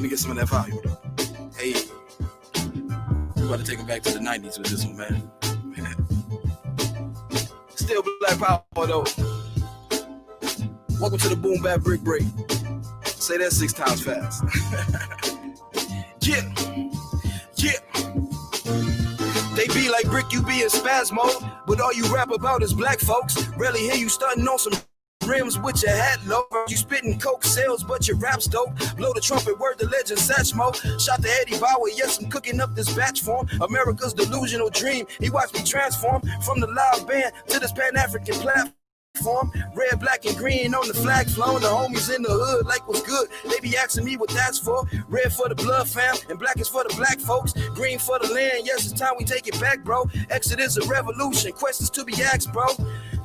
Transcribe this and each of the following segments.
Let me get some of that volume, though. Hey, we about to take them back to the 90s with this one, man. Still Black Power, though. Welcome to the Boom Bap Brick Break. Say that 6 times fast. Yeah. They be like Brick, you be in spaz mode, but all you rap about is black folks. Rarely hear you stunting on some rims with your hat low. You spitting coke sales, but your rap's dope. Blow the trumpet, word the legend, Satchmo. Shot to Eddie Bauer, yes, I'm cooking up this batch form. America's delusional dream. He watched me transform from the live band to this Pan-African platform. Red, black, and green on the flag flown. The homies in the hood like what's good. They be asking me what that's for. Red for the blood fam, and black is for the black folks. Green for the land, yes, it's time we take it back, bro. Exodus a revolution, questions to be asked, bro.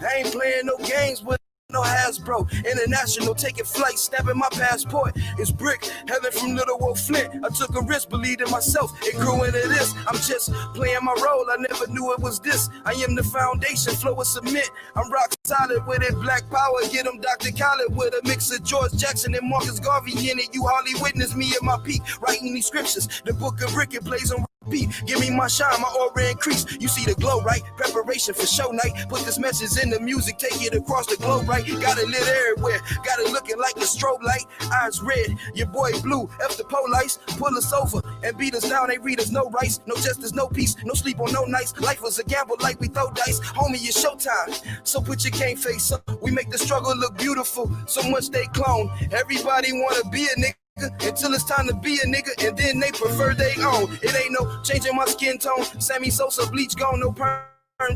I ain't playing no games with no Hasbro. International, taking flight, snapping my passport. It's Brick, heaven from little old Flint. I took a risk, believed in myself, it grew into this. I'm just playing my role, I never knew it was this. I am the foundation, flow and submit. I'm rock solid with it, black power. Get them Dr. Khaled with a mix of George Jackson and Marcus Garvey in it. You hardly witness me at my peak, writing these scriptures. The book of Brick, it plays on repeat. Give me my shine, my aura increase. You see the glow, right? Preparation for show night. Put this message in the music, take it across the globe, right? Got it lit everywhere, got it looking like a strobe light. Eyes red, your boy blue. F the police, pull us over and beat us down. They read us no rights, no justice, no peace, no sleep on no nights. Life was a gamble like we throw dice. Homie, it's showtime, so put your game face up. We make the struggle look beautiful, so much they clone. Everybody wanna be a nigga until it's time to be a nigga, and then they prefer they own. It ain't no changing my skin tone. Sammy Sosa bleach gone, no perm.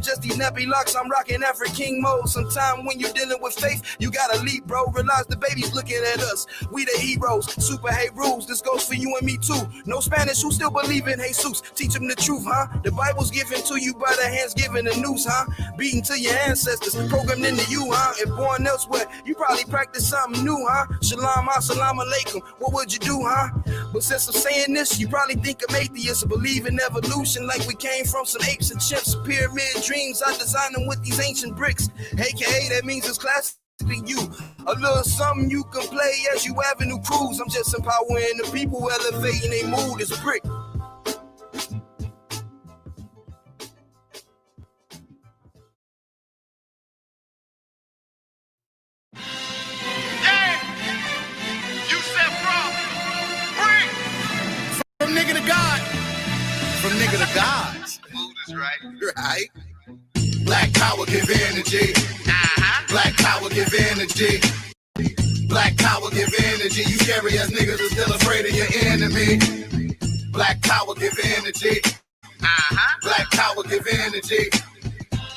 Just these nappy locks, I'm rocking African mode. Sometime when you're dealing with faith, you gotta leap, bro. Realize the baby's looking at us. We the heroes, super hate rules. This goes for you and me too. No Spanish, who still believe in Jesus? Teach them the truth, huh? The Bible's given to you by the hands given the news, huh? Beaten to your ancestors, programmed into you, huh? If born elsewhere, you probably practice something new, huh? Shalom, assalamu alaikum. What would you do, huh? But since I'm saying this, you probably think I'm atheist or believe in evolution, like we came from some apes and chimps. Pyramid dreams, I design them with these ancient bricks. AKA, that means it's classically you. A little something you can play as you avenue cruise. I'm just empowering the people, elevating their mood. It's Brick. From nigga to God. From nigga to God. Right. Black power give energy. Black power give energy. Black power give energy. You scary ass niggas are still afraid of your enemy. Black power give energy. Black power give energy.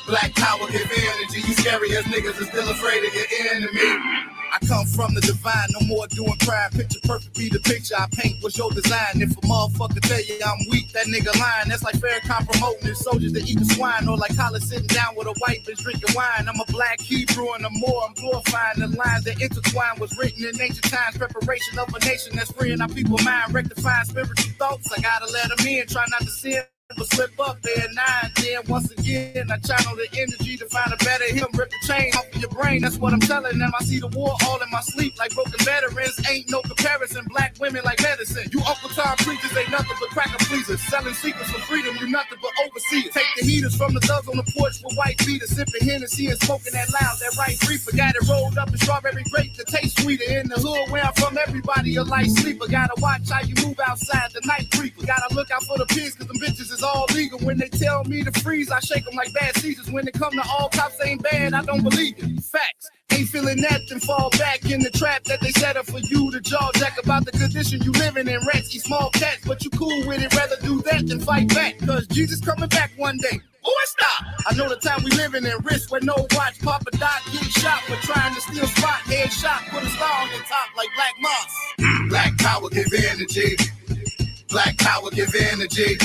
Black power give energy. You scary ass niggas are still afraid of your enemy. I come from the divine, no more doing crime. Picture perfect be the picture I paint was your design. If a motherfucker tell you I'm weak, that nigga lying. That's like Farrakhan promoting his soldiers that eat the swine. Or like Colin sitting down with a white bitch drinking wine. I'm a black Hebrew and I'm glorifying the lines that intertwine was written in ancient times. Preparation of a nation that's freeing our people mind. Rectifying spiritual thoughts, I gotta let them in. Try not to sin, but slip up there. 9-10, once again, I channel the energy to find a better him. Rip the chain off of your brain, that's what I'm telling them. I see the war all in my sleep like broken veterans. Ain't no comparison, black women like medicine. You Uncle Tom preachers ain't nothing but cracker pleasers. Selling secrets for freedom, you nothing but overseers. Take the heaters from the thugs on the porch with white beaters. Sipping Hennessy and smoking that loud, that right reefer. Got it rolled up in strawberry grape to taste sweeter. In the hood where I'm from, everybody a light sleeper. Gotta watch how you move outside, the night creeper. Gotta look out for the pigs, cause them bitches is all legal. When they tell me to freeze, I shake them like bad seasons. When it come to all cops ain't bad, I don't believe it. Facts. Ain't feeling that, then fall back in the trap that they set up for you to jaw jack about the condition you living in. Rats eat small cats, but you cool with it. Rather do that than fight back, cause Jesus coming back one day. Oh, stop! I know the time we living in. Risk where no watch. Papa Doc getting shot for trying to steal spot. Headshot, put a star on the top like Black Moss. Black power give energy. Black power give energy.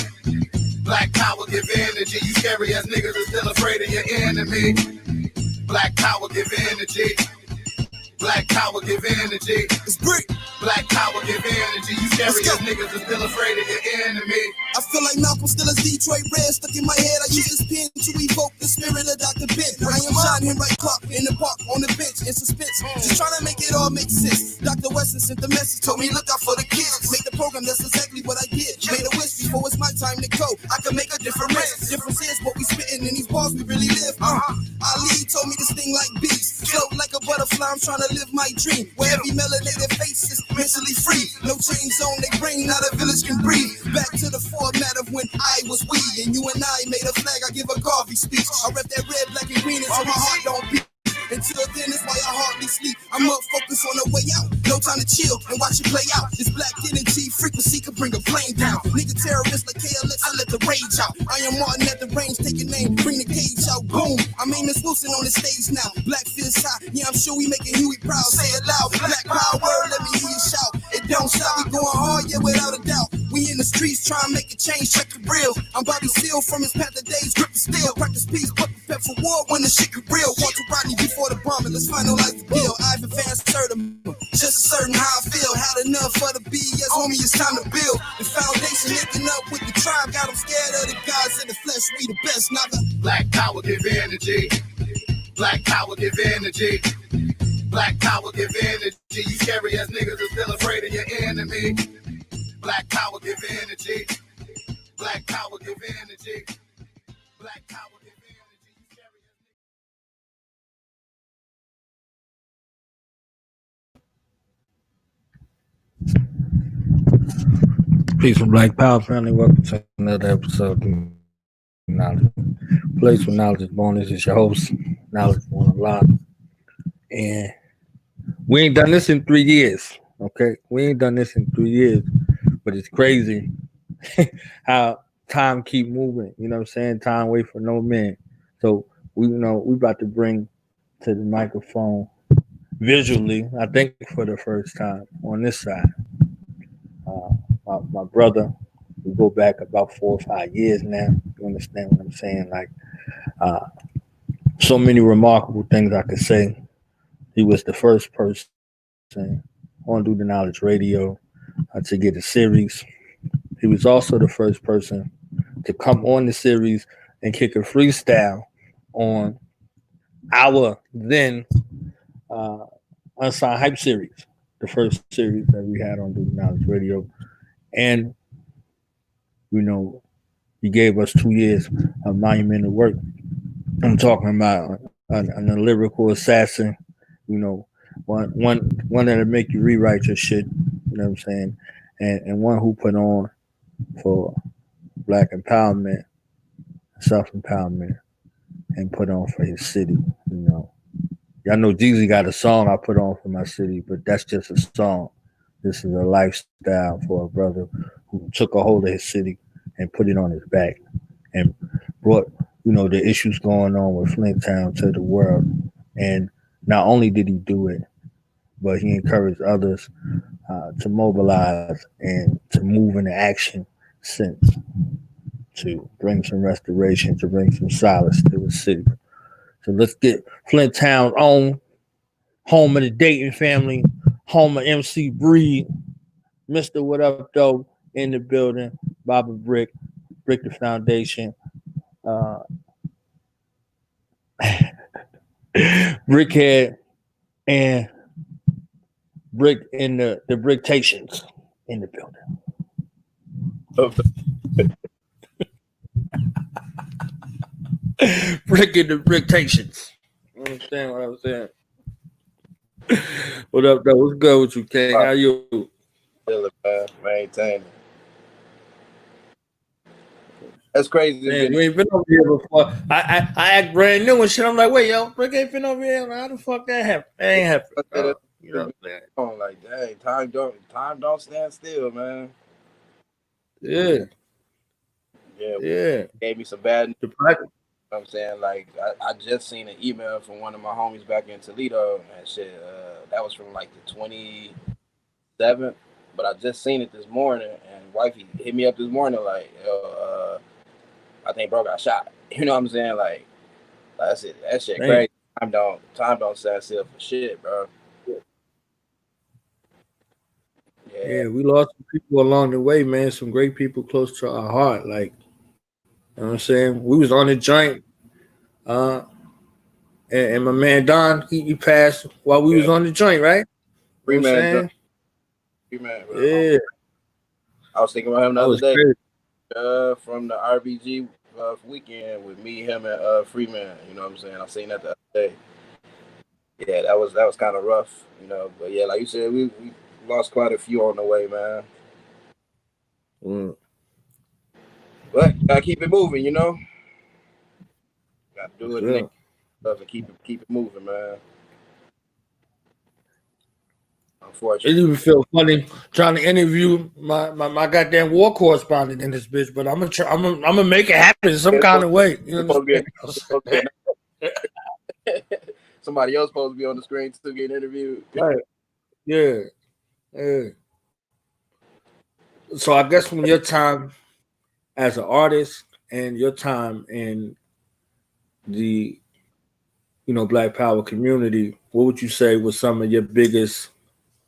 Black power give energy. You scary ass niggas are still afraid of your enemy. Black power give energy. Black power give energy. It's Brick. Black power give energy. You scary as niggas are still afraid of your enemy. I feel like Malcolm still is Detroit Red stuck in my head. I use this pen to evoke the spirit of Dr. Ben. I am John Henry Clark in the park on the bench in suspense. Just trying to make it all make sense. Dr. Weston sent the message, told me look out for the kids. Make the program, that's exactly what I did. Made a wish before it's my time to go. I can make a difference. Difference is what we spitting in these bars we really live. Ali told me to sting like bees. Float like a butterfly, I'm trying to live my dream. Where every melanated face is mentally free. No chains on they bring, not a village can breathe. Back to the format of when I was we and you and I made a flag, I give a Garvey speech. I rep that red, black, and green until my heart don't beat. Until then, it's why I hardly sleep. I'm up focused on the way out. No time to chill and watch it play out. This black energy frequency could bring a plane down. Nigga terrorists like KLX, I let the rage out. I am Martin at the range, taking name, bring the cage out. Boom, I'm Amos Wilson on the stage now. Black fist high, yeah, I'm sure we making Huey proud. Say it loud, black power, let me hear you shout. It don't stop, we going hard, yeah, without a doubt. We in the streets trying to make a change, check the real. I'm Bobby Seale from his Panther days, grip the steel. Practice peace, but prepare for war when the shit get real. Want to Rodney before the bombing, let's finalize the deal. Ivan fans heard him, just certain how I feel. Had enough for the BS, homie, it's time to build. The foundation linking up with the tribe, got them scared of the guys in the flesh, we the best, not the black power give energy. Black power give energy. Black power give energy. You scary as niggas are still afraid of your enemy. Black power give energy. Black power give energy. Black power give energy. You scary as Peace from Black Power family. Welcome to another episode of Knowledge. Place where knowledge is born. This is your host, Knowledge Born Alive. And we ain't done this in 3 years. Okay? We ain't done this in 3 years. But it's crazy how time keep moving. You know what I'm saying? Time wait for no man. So we about to bring to the microphone visually, I think for the first time on this side. My brother, we go back about 4 or 5 years now. You understand what I'm saying? Like, so many remarkable things I could say. He was the first person on Do the Knowledge Radio to get a series. He was also the first person to come on the series and kick a freestyle on our then Unsigned Hype series, the first series that we had on Do the Knowledge Radio. And, he gave us 2 years of monumental work. I'm talking about a lyrical assassin, one that'll make you rewrite your shit, you know what I'm saying? And one who put on for black empowerment, self-empowerment, and put on for his city, Y'all know Jeezy got a song I put on for my city, but that's just a song. This is a lifestyle for a brother who took a hold of his city and put it on his back and brought, the issues going on with Flint Town to the world. And not only did he do it, but he encouraged others to mobilize and to move into action since to bring some restoration, to bring some solace to the city. So let's get Flint Town's own, home of the Dayton family, home of MC Breed, Mr. What Up Though in the building, Baba Brick the Foundation, Brickhead, and Brick in the Bricktations in the building. Brick in the Bricktations. You understand what I'm saying? What up, though? What's good with you, King? How you? Feeling, man. Maintaining. That's crazy. Man, you ain't been over here before. I act brand new and shit. I'm like, wait, yo, Brick ain't been over here. Like, how the fuck that happened? That ain't happened. You know what I'm saying? Like, dang, time don't stand still, man. Yeah. Gave me some bad news. You know what I'm saying? Like, I just seen an email from one of my homies back in Toledo and shit. That was from like the 27th, but I just seen it this morning, and wifey hit me up this morning like, yo, I think bro got shot. You know what I'm saying? Like that's it. That shit crazy. Time don't stand still for shit, bro. Yeah, we lost some people along the way, man. Some great people close to our heart. Like, you know what I'm saying? We was on the joint, uh, and my man Don, he passed while we Yeah, was on the joint, right? You know what free I'm man, saying? free man, bro. Yeah, I was thinking about him the that other was day. crazy. From the RBG weekend with me, him, and Freeman. You know what I'm saying? I seen that the other day. Yeah, that was kind of rough, you know. But yeah, like you said, we lost quite a few on the way, man. Mm, But gotta keep it moving, you know. Gotta do it and then yeah. stuff and keep it moving, man. It Unfortunately, even feel funny trying to interview my goddamn war correspondent in this bitch, but I'm gonna make it happen some it's kind supposed, of way. You it's supposed to be understand? it's supposed to be somebody else supposed to be on the screen to get interviewed. Right. Yeah. Yeah. So I guess from your time as an artist and your time in the Black Power community, what would you say was some of your biggest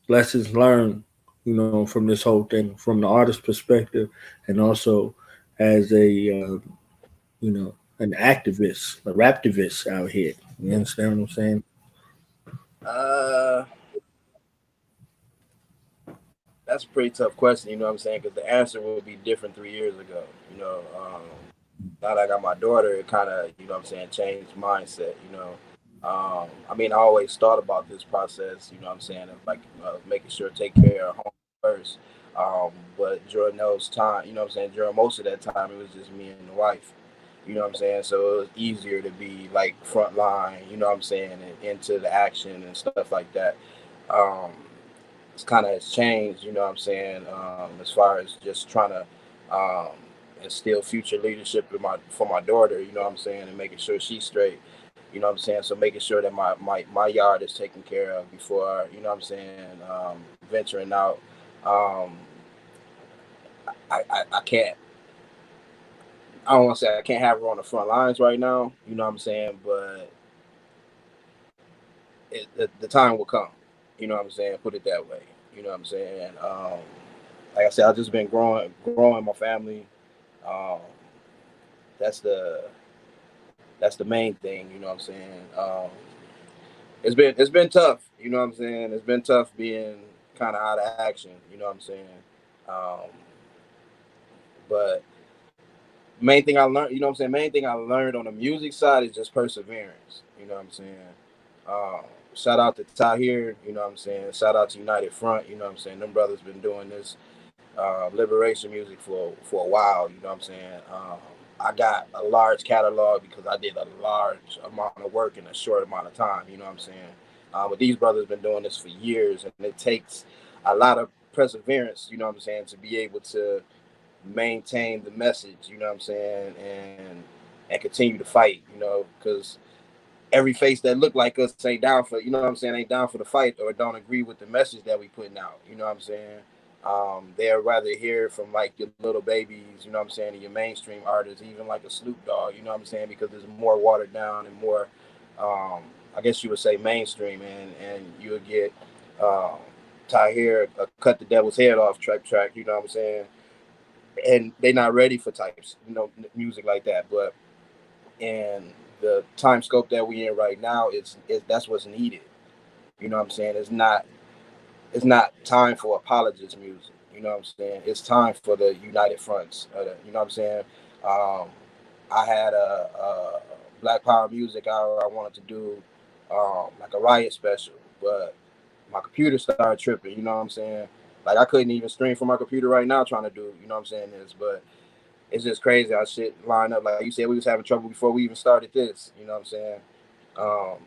lessons learned, from this whole thing, from the artist perspective, and also as a an activist, a raptivist out here. You understand what I'm saying? Uh, that's a pretty tough question. You know what I'm saying? Because the answer would be different 3 years ago. You know, now that I got my daughter, it kind of, you know what I'm saying, changed mindset, you know. I mean, I always thought about this process, you know what I'm saying, of like making sure to take care of home first. But during those time, you know what I'm saying, during most of that time, it was just me and the wife, you know what I'm saying. So it was easier to be like front line, you know what I'm saying, and into the action and stuff like that. Um, it's kind of has changed, you know what I'm saying, as far as just trying to um, instill future leadership in for my daughter, you know what I'm saying, and making sure she's straight, you know what I'm saying. So making sure that my yard is taken care of before, you know what I'm saying, venturing out. Um, I can't, I don't want to say I can't have her on the front lines right now, you know what I'm saying, but the time will come, you know what I'm saying, put it that way, you know what I'm saying. Like I said, I've just been growing my family. Um, that's the that's the main thing, you know what I'm saying. It's been tough, you know what I'm saying. It's been tough being kind of out of action, you know what I'm saying. Um, but main thing I learned, you know what I'm saying. Main thing I learned on the music side is just perseverance, you know what I'm saying. Um, Shout out to Tahir, you know what I'm saying. Shout out to United Front, you know what I'm saying. Them brothers been doing this liberation music for a while. You know what I'm saying? I got a large catalog because I did a large amount of work in a short amount of time. You know what I'm saying? But these brothers been doing this for years, and it takes a lot of perseverance. You know what I'm saying, to be able to maintain the message. You know what I'm saying, and continue to fight. You know, because every face that look like us ain't down for, you know what I'm saying, ain't down for the fight or don't agree with the message that we putting out. You know what I'm saying? They'd rather hear from like your little babies, you know what I'm saying, and your mainstream artists, even like a Snoop Dogg, you know what I'm saying, because there's more watered down and more, I guess you would say mainstream, and you would get Tahir cut the devil's head off track, you know what I'm saying, and they're not ready for types, you know, music like that, but and the time scope that we in right now is that's what's needed. You know what I'm saying? It's not time for apologist music. You know what I'm saying? It's time for the united fronts. You know what I'm saying? Um, I had a Black Power music hour I wanted to do, like a riot special, but my computer started tripping. You know what I'm saying? Like I couldn't even stream from my computer right now trying to do. You know what I'm saying? This, but it's just crazy how shit line up. Like you said, we was having trouble before we even started this. You know what I'm saying? Um,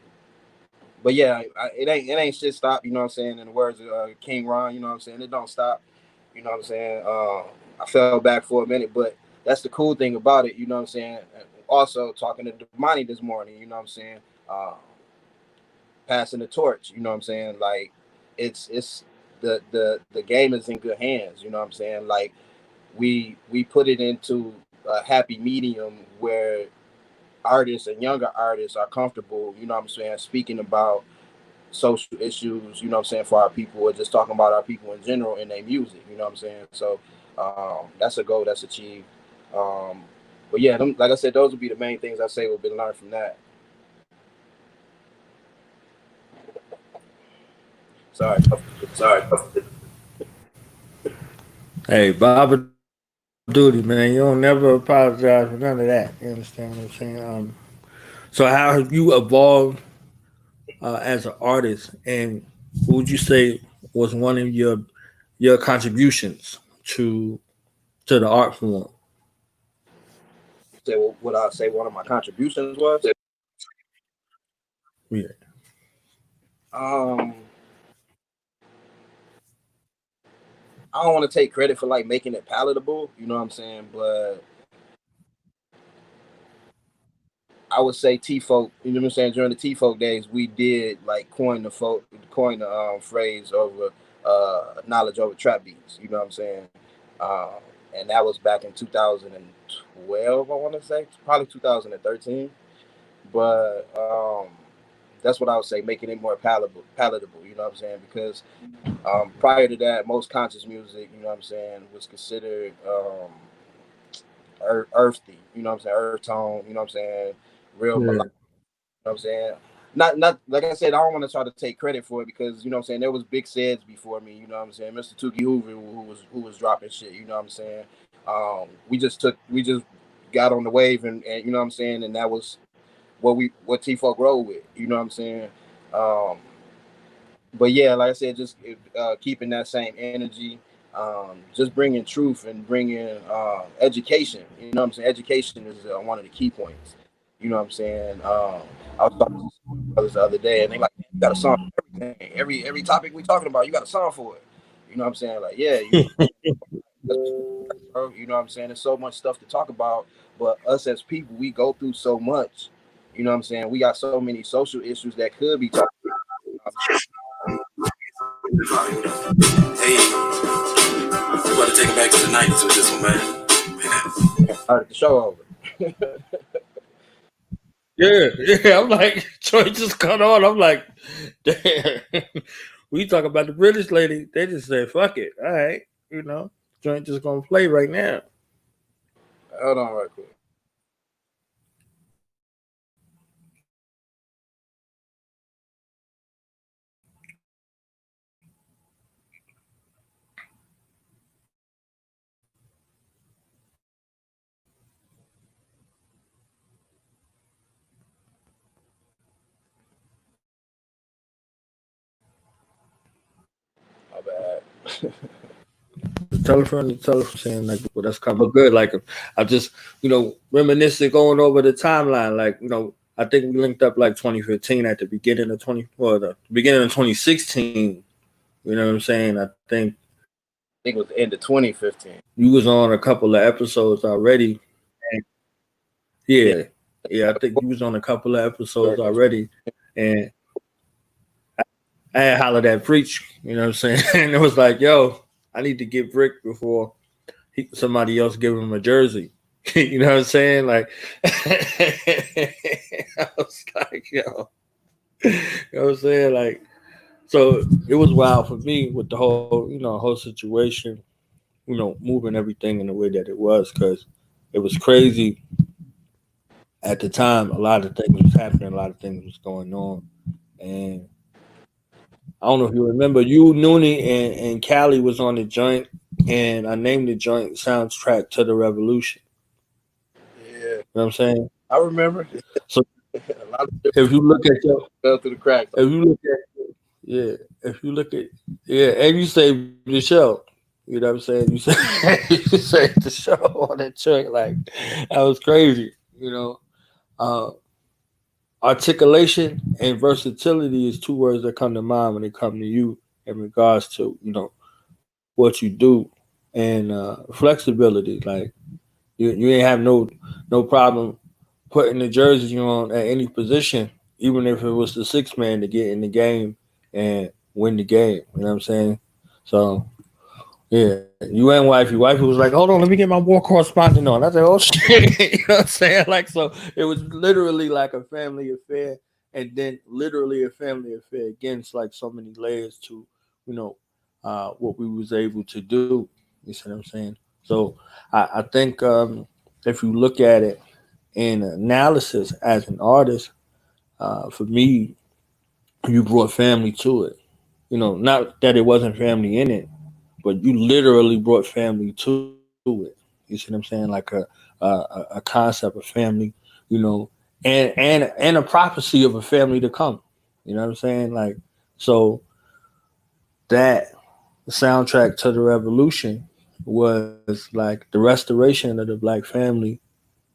but yeah, it ain't shit stop. You know what I'm saying? In the words of King Ron, you know what I'm saying? It don't stop. You know what I'm saying? I fell back for a minute, but that's the cool thing about it. You know what I'm saying? Also talking to Damani this morning. You know what I'm saying? Uh, Passing the torch. You know what I'm saying? Like it's the game is in good hands. You know what I'm saying? Like we put it into a happy medium where artists and younger artists are comfortable, you know what I'm saying, speaking about social issues, you know what I'm saying, for our people, or just talking about our people in general in their music, you know what I'm saying? So that's a goal that's achieved. But yeah, like I said, those would be the main things I say will be learned from that. Sorry. Hey, Baba Duty, man. You don't never apologize for none of that. You understand what I'm saying? So how have you evolved as an artist, and what would you say was one of your contributions to the art form? Say what I say one of my contributions was. Yeah. Um, I don't want to take credit for like making it palatable, you know what I'm saying, but I would say T-folk, you know what I'm saying, during the T-folk days, we did like coin the phrase over knowledge over trap beats, you know what I'm saying? Um, and that was back in 2012, I want to say, probably 2013. But that's what I would say, making it more palatable, you know what I'm saying? Because prior to that, most conscious music, you know what I'm saying, was considered earthy, you know what I'm saying, earth tone, you know what I'm saying, real Yeah. melodic, you know what I'm saying? Not like I said, I don't want to try to take credit for it because, you know what I'm saying, there was big Seds before me, you know what I'm saying, Mr. Tookie Hoover who was dropping shit, you know what I'm saying? We just got on the wave and you know what I'm saying, and that was what T-Folk rolled with, you know what I'm saying? Um, but yeah, like I said, just keeping that same energy, just bringing truth and bringing education. You know what I'm saying? Education is one of the key points. You know what I'm saying? I was talking to some brothers the other day, and they like, "Man, you got a song for everything. Every topic we talking about, you got a song for it." You know what I'm saying? Like, yeah, bro. You know what I'm saying? There's so much stuff to talk about, but us as people, we go through so much. You know what I'm saying? We got so many social issues that could be talked about. Hey, we about to take it back to the 90s with this one, man. All right, the show over. Yeah. I'm like, Troy just cut on. I'm like, damn. We talk about the British lady. They just said, fuck it. All right. Joint just gonna play right now. Hold on, right quick. My bad. The telephone saying like, well, that's kind of good. Like, I just, reminiscing going over the timeline. Like, I think we linked up like 2015 at the beginning of the beginning of 2016. You know what I'm saying? I think It was the end of 2015. you was on a couple of episodes already. And Yeah, yeah. I think you was on a couple of episodes already, and I had hollered at Preach. You know what I'm saying? And it was like, yo, I need to get Brick before somebody else give him a jersey. You know what I'm saying? Like, I was like, yo, you know what I'm saying? Like, so it was wild for me with the whole situation, moving everything in the way that it was, because it was crazy at the time. A lot of things was happening, a lot of things was going on. And I don't know if you remember, you, Noonie, and Callie was on the joint, and I named the joint Soundtrack to the Revolution. yeah, You know what I'm saying? I remember. So A lot of if you look at your, fell through the cracks. if you look at, yeah, if you look at, yeah, and you saved the show. You know what I'm saying? You say you saved the show on that track. Like, that was crazy. Uh, Articulation and versatility is two words that come to mind when it come to you in regards to what you do, and flexibility. Like, you ain't have no problem putting the jersey on at any position, even if it was the six man to get in the game and win the game. You know what I'm saying? So yeah, you and wifey. Wifey was like, "Hold on, let me get my war correspondent on." I said, "Oh shit," you know what I'm saying? Like, so it was literally like a family affair, and then literally a family affair. Again, it's like so many layers to, you know, what we was able to do. You see what I'm saying? So I think if you look at it in analysis as an artist, for me, you brought family to it. You know, not that it wasn't family in it, but you literally brought family to it. You see what I'm saying? Like a concept of family, you know, and a prophecy of a family to come. You know what I'm saying? Like so that soundtrack to the revolution was like the restoration of the black family,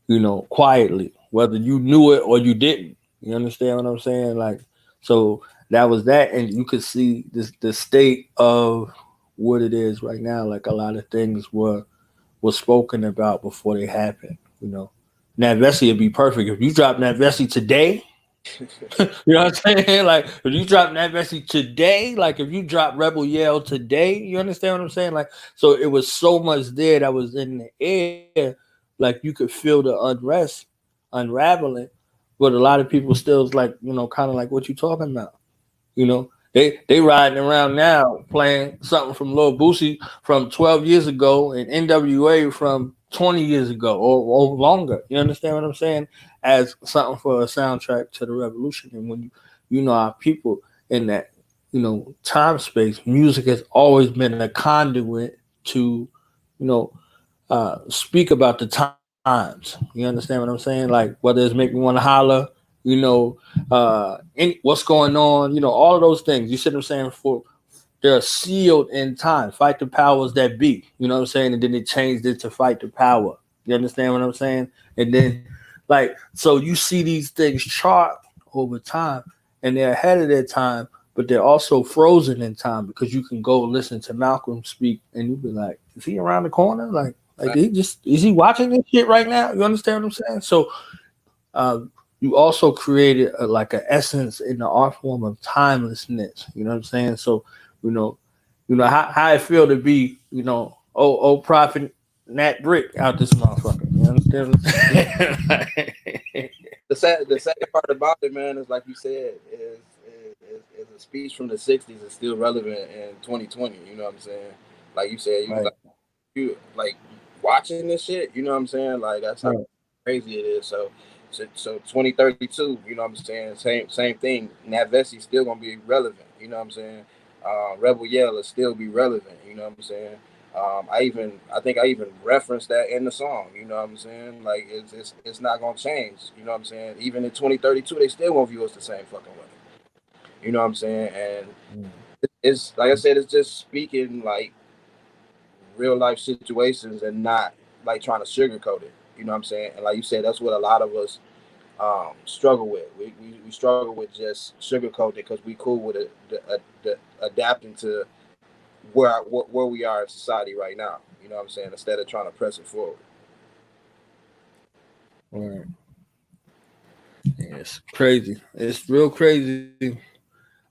you know, quietly, whether you knew it or you didn't. You understand what I'm saying? Like, so that was that, and you could see this the state of what it is right now. Like a lot of things were spoken about before they happened. You know, Nat Vessi would be perfect if you drop Nat Vessi today. You know what I'm saying? Like if you drop Nat Vessi today, like if you drop Rebel Yell today, you understand what I'm saying? Like so, it was so much there that was in the air, like you could feel the unrest unraveling, but a lot of people still is like, you know, kind of like what you talking about. You know, they riding around now playing something from Lil Boosie from 12 years ago and NWA from 20 years ago or longer. You understand what I'm saying? As something for a soundtrack to the revolution. And when you know our people in that, you know, time space, music has always been a conduit to, you know, speak about the times. You understand what I'm saying? Like whether it's make me want to holler, you know, what's going on, you know, all of those things. You see what I'm saying? For they're sealed in time. Fight the powers that be. You know what I'm saying? And then it changed it to fight the power. You understand what I'm saying? And then, like, so you see these things chart over time, and they're ahead of their time, but they're also frozen in time because you can go listen to Malcolm speak, and you be like, is he around the corner? Like he just is he watching this shit right now? You understand what I'm saying? So uh, you also created like an essence in the art form of timelessness. You know what I'm saying? So you know, how I feel to be, you know, old prophet Nat Brick out this motherfucker. You understand what I'm saying? The sad part about it, man, is like you said, is a speech from the '60s is still relevant in 2020. You know what I'm saying? Like you said, Right, you like watching this shit. You know what I'm saying? Like that's how right, crazy it is. So 2032. You know what I'm saying? Same thing. Nat Vessi still gonna be relevant. You know what I'm saying? Rebel Yell will still be relevant. You know what I'm saying? I think I even referenced that in the song. You know what I'm saying? Like it's not gonna change. You know what I'm saying? Even in 2032, they still won't view us the same fucking way. You know what I'm saying? And it's like I said, it's just speaking like real life situations and not like trying to sugarcoat it. You know what I'm saying? And like you said, that's what a lot of us struggle with. We struggle with just sugarcoating because we cool with it, the adapting to where we are in society right now. You know what I'm saying? Instead of trying to press it forward. right. Yeah, it's crazy. It's real crazy,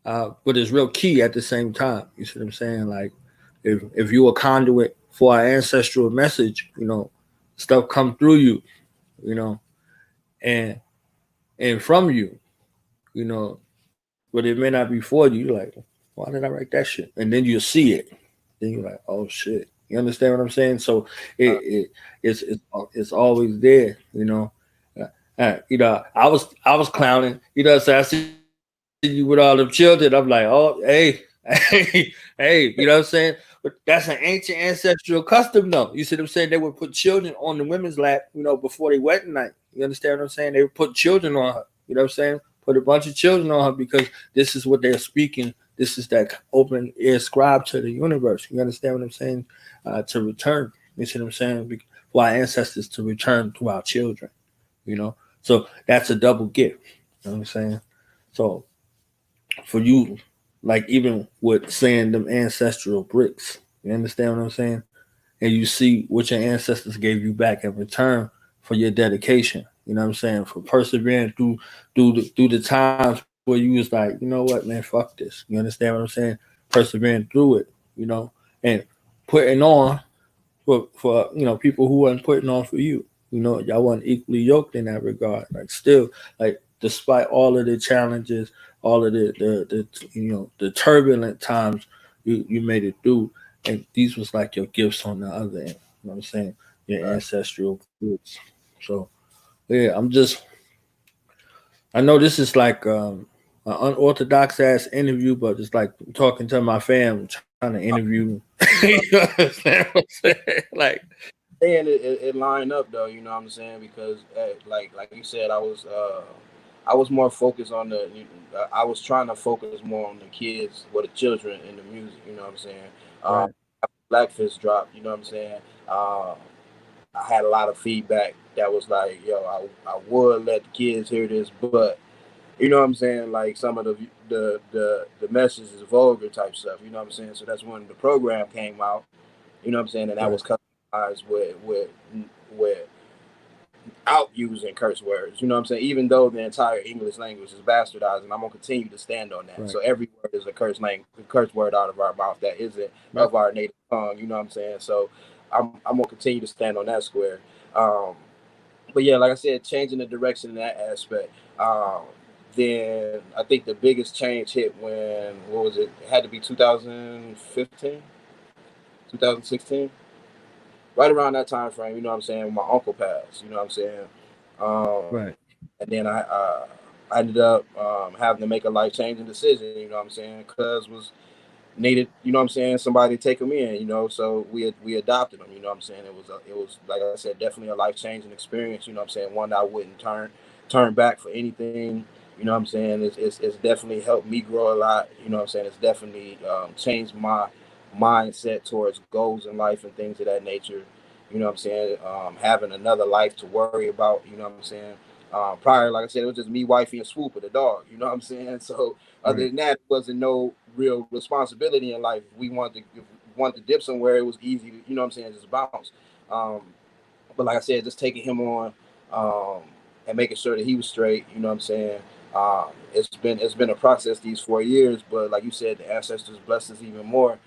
but it's real key at the same time. You see what I'm saying? Like, if you a conduit for our ancestral message, you know, stuff come through you, you know, and from you, you know, but it may not be for you. You're like, why did I write that shit? And then you see it, then you're like, oh shit. You understand what I'm saying? So it's always there, you know. You know, I was clowning. You know, so I see you with all them children. I'm like, oh, hey, hey, you know what I'm saying? But that's an ancient ancestral custom, though. You see what I'm saying? They would put children on the women's lap, you know, before they wedding night. You understand what I'm saying? They would put children on her. You know what I'm saying? Put a bunch of children on her because this is what they're speaking. This is that open ear scribe to the universe. You understand what I'm saying? To return. You see what I'm saying? For our ancestors to return to our children. You know, so that's a double gift. You know what I'm saying? So for you, like even with saying them ancestral bricks, you understand what I'm saying? And you see what your ancestors gave you back in return for your dedication. You know what I'm saying? For persevering through the times where you was like, you know what, man, fuck this. You understand what I'm saying? Persevering through it, you know, and putting on for you know people who wasn't putting on for you. You know, y'all wasn't equally yoked in that regard. Like still, like despite all of the challenges, all of the turbulent times, you made it through, and these was like your gifts on the other end. You know what I'm saying? Your ancestral gifts. So yeah, I know this is like an unorthodox ass interview, but it's like talking to my fam, trying to interview. You understand what I'm saying? Like, And it lined up though, you know what I'm saying? Because like you said, I was more focused on I was trying to focus more on the kids, or the children in the music, you know what I'm saying? right, Blackfish dropped, you know what I'm saying? Uh, I had a lot of feedback that was like, yo, I would let the kids hear this, but you know what I'm saying? Like some of the message is vulgar type stuff, you know what I'm saying? So that's when the program came out, you know what I'm saying? And that right, was customized with out using curse words. You know what I'm saying? Even though the entire English language is bastardized, and I'm gonna continue to stand on that. right, So every word is a curse word out of our mouth that isn't right, of our native tongue. You know what I'm saying? So I'm gonna continue to stand on that square. Um, but yeah, like I said, changing the direction in that aspect. Then I think the biggest change hit when what was it? It had to be 2015, 2016, right around that time frame. You know what I'm saying? When my uncle passed. You know what I'm saying? Um, right, and then I ended up having to make a life changing decision. You know what I'm saying? Cuz was needed, you know what I'm saying, somebody to take him in, you know. So we adopted him, you know what I'm saying. It was like I said, definitely a life changing experience. You know what I'm saying, one that I wouldn't turn back for anything. You know what I'm saying. It's definitely helped me grow a lot. You know what I'm saying. It's definitely changed my mindset towards goals in life and things of that nature. You know what I'm saying. Having another life to worry about. You know what I'm saying. Prior, like I said, it was just me, wifey, and Swoop, the dog. You know what I'm saying. So other right, than that, it wasn't no real responsibility in life. If we want to dip somewhere, it was easy to, you know what I'm saying, just bounce. Um, but like I said, just taking him on um, and making sure that he was straight, you know what I'm saying. It's been a process these 4 years, but like you said, the ancestors blessed us even more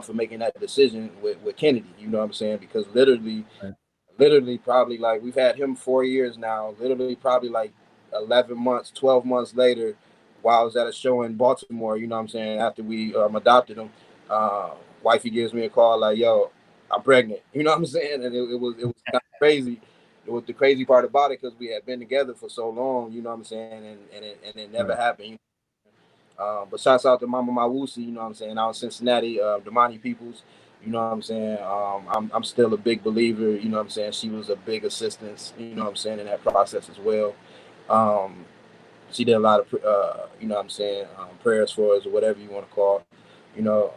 for making that decision with Kennedy. You know what I'm saying? Because right, literally probably like we've had him 4 years now, literally probably like 11 months, 12 months later, while I was at a show in Baltimore, you know what I'm saying, after we adopted him, uh, wifey gives me a call like, yo, I'm pregnant, you know what I'm saying? And it was kind of crazy. It was the crazy part about it because we had been together for so long, you know what I'm saying, and it never right, happened. But shouts out to Mama Mawusi, you know what I'm saying, out in Cincinnati, Damani Peoples, you know what I'm saying. I'm still a big believer, you know what I'm saying. She was a big assistance, you know what I'm saying, in that process as well. Um, she did a lot of, you know what I'm saying, prayers for us or whatever you want to call it, you know,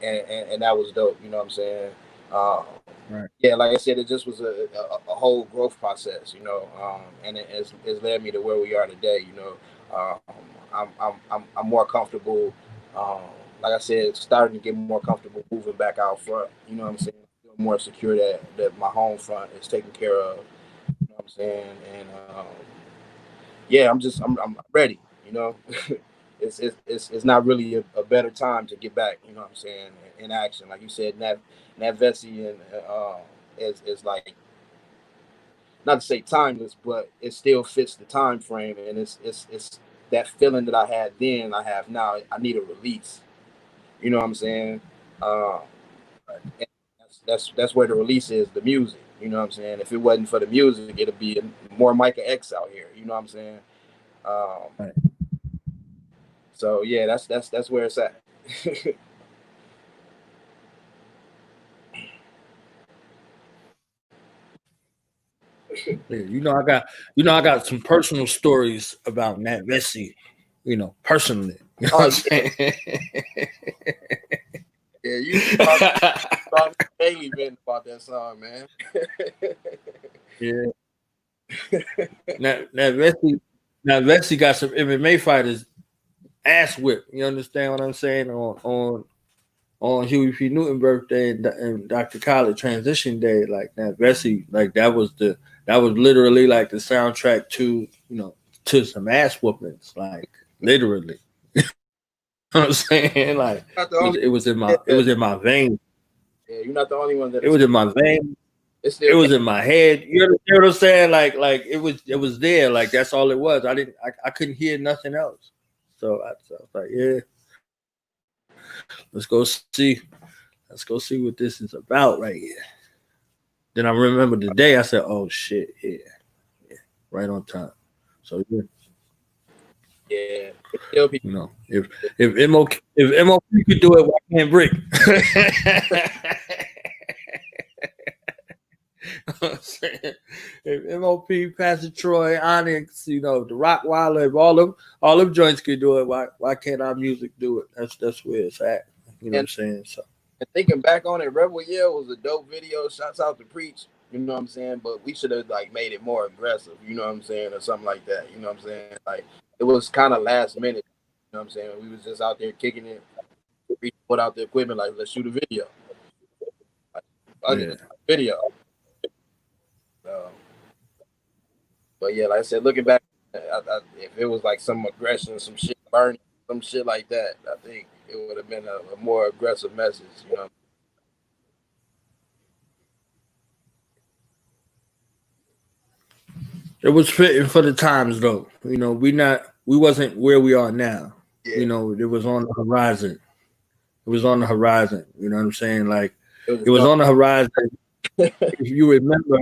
and that was dope, you know what I'm saying. Um, right. yeah, like I said, it just was a whole growth process, you know, and it's led me to where we are today, you know. I'm more comfortable, um, like I said, starting to get more comfortable moving back out front, you know what I'm saying. Feel more secure that my home front is taken care of, you know what I'm saying, and yeah, I'm ready. You know, it's not really a better time to get back. You know what I'm saying, in action. Like you said, Nat Vesey and is like, not to say timeless, but it still fits the time frame, and it's that feeling that I had then I have now. I need a release. You know what I'm saying? Uh, and that's where the release is, the music. You know what I'm saying? If it wasn't for the music, it'd be more Micah X out here. You know what I'm saying? Um, Right. So yeah, that's where it's at. Yeah, I got some personal stories about Nat Vesey, personally. You know what I'm Oh saying? yeah, you probably daily been about that song, man. Yeah. Nat Vesey got some MMA fighters ass whipped. You understand what I'm saying? On Huey P. Newton birthday and Dr. Khaled transition day, like Nat Vesey, like that was literally like the soundtrack to to some ass whoopings, like literally. You know what I'm saying? Like Not the only it was in one my that did that. veins. Yeah, you're not the only one that It has. was in my veins. It still it was in my head. You know what I'm saying? Like it was there. Like that's all it was. I couldn't hear nothing else. So I was like, yeah, let's go see. Let's go see what this is about right here. Then I remember the day. I said, oh shit, yeah, right on time. So yeah, yeah. It still be you know, if MOP could do it, why can't Brick? I'm saying, if MOP, Pastor Troy, Onyx, you know, the Rockweiler, if all them joints could do it, why can't our music do it? That's where it's at. You know what I'm and, saying? So and thinking back on it, Rebel Yell was a dope video. Shouts out to Preach. You know what I'm saying? But we should have like made it more aggressive. You know what I'm saying, or something like that. You know what I'm saying? Like it was kind of last minute. You know what I'm saying? We was just out there kicking it. We put out the equipment like let's shoot a video. Like, fuck it, yeah, let's shoot a video. Um, but yeah, like I said, looking back, if it was like some aggression, some shit burning, some shit like that, I think it would have been a more aggressive message. You know? it was fitting for the times though. You know, we wasn't where we are now. Yeah, You know, it was on the horizon. It was on the horizon. You know what I'm saying? Like it was it was dark. on the horizon. If you remember,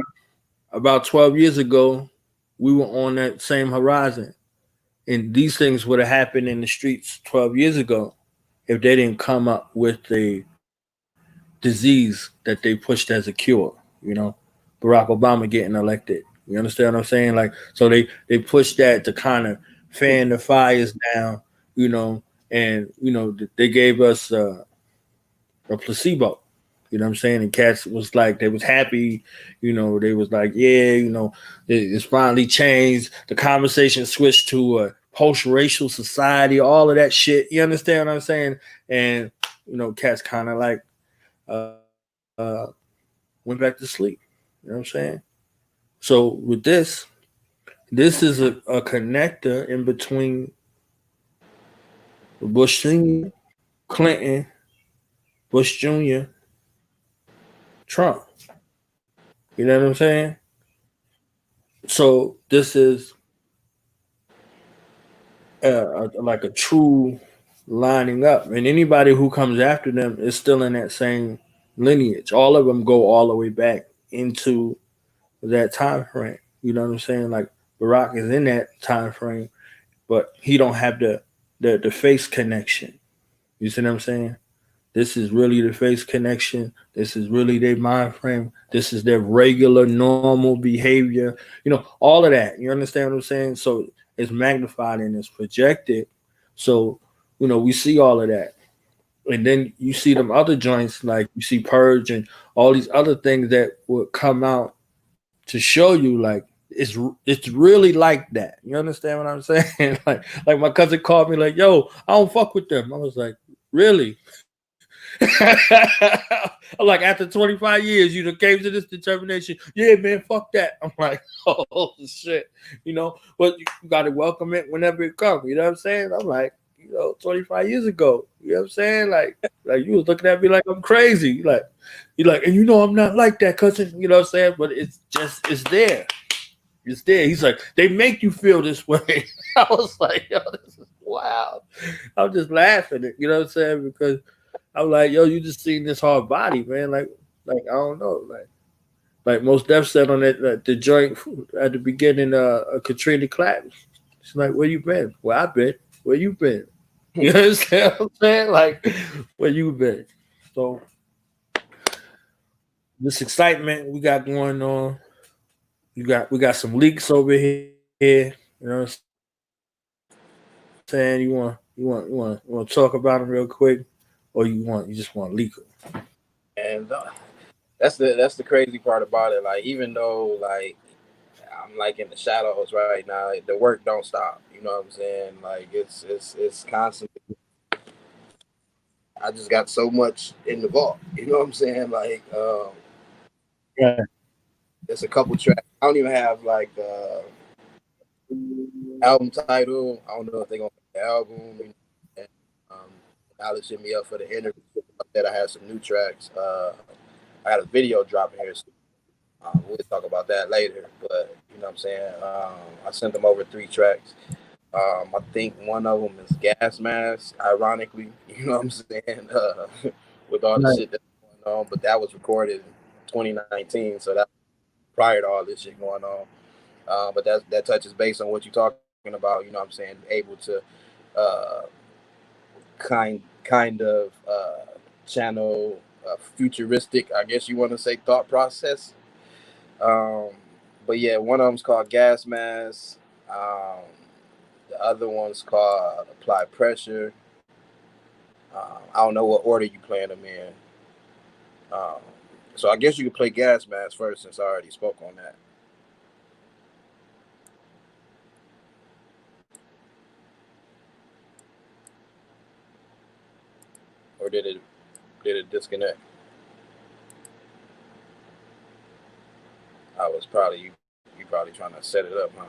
about 12 years ago, we were on that same horizon. And these things would have happened in the streets 12 years ago if they didn't come up with the disease that they pushed as a cure. You know, Barack Obama getting elected. You understand what I'm saying? Like, so they pushed that to kind of fan the fires down. You know, and they gave us a placebo. You know what I'm saying? And cats was like, they was happy. You know, they was like, yeah, it's finally changed. The conversation switched to a post-racial society, all of that shit. You understand what I'm saying? And, cats kind of like went back to sleep. You know what I'm saying? So with this is a connector in between Bush Sr., Clinton, Bush Jr., Trump. You know what I'm saying? So this is like a true lining up, and anybody who comes after them is still in that same lineage. All of them go all the way back into that time frame. You know what I'm saying? Like Barack is in that time frame, but he don't have the face connection. You see what I'm saying? This is really the face connection. This is really their mind frame. This is their regular, normal behavior. All of that. You understand what I'm saying? So it's magnified and it's projected. So, we see all of that. And then you see them other joints, like you see Purge and all these other things that would come out to show you, like, it's really like that. You understand what I'm saying? like my cousin called me like, yo, I don't fuck with them. I was like, really? I'm like, after 25 years, you came to this determination. Yeah, man, fuck that. I'm like, oh shit, but you got to welcome it whenever it comes. You know what I'm saying? I'm like, 25 years ago. You know what I'm saying? Like you was looking at me like I'm crazy. You're like, and I'm not like that, cousin. You know what I'm saying? But it's there. It's there. He's like, they make you feel this way. I was like, yo, this is wild. I'm just laughing. You know what I'm saying? Because I'm like, yo, you just seen this hard body, man. Like I don't know, like most Def said on that the joint at the beginning, Katrina Clapp. She's like, where you been? Where I been? Where you been? You understand what I'm saying? Like, where you been? So this excitement we got going on, we got some leaks over here. You know what I'm saying? You want to talk about them real quick, or you just want to leak them? And that's the crazy part about it. Like even though like I'm like in the shadows right now, the work don't stop. You know what I'm saying? Like it's constantly. I just got so much in the vault. You know what I'm saying? Like Yeah. there's a couple tracks. I don't even have like album title. I don't know if they're gonna make the album. And, um, Alex hit me up for the interview. That I had some new tracks. I got a video dropping here soon. We'll talk about that later. But you know what I'm saying. I sent them over 3 tracks. I think one of them is Gas Mask. Ironically, you know what I'm saying. With all the Right. shit that's going on, but that was recorded in 2019, so that prior to all this shit going on. But that touches base on what you're talking about. You know what I'm saying. Able to uh, kind of channel futuristic, I guess you want to say, thought process. Um, but yeah, one of them's called Gas Mask. The other one's called Apply Pressure. I don't know what order you playing them in. Um, so I guess you could play Gas Mask first since I already spoke on that. Or did it disconnect? I was probably you probably trying to set it up, huh?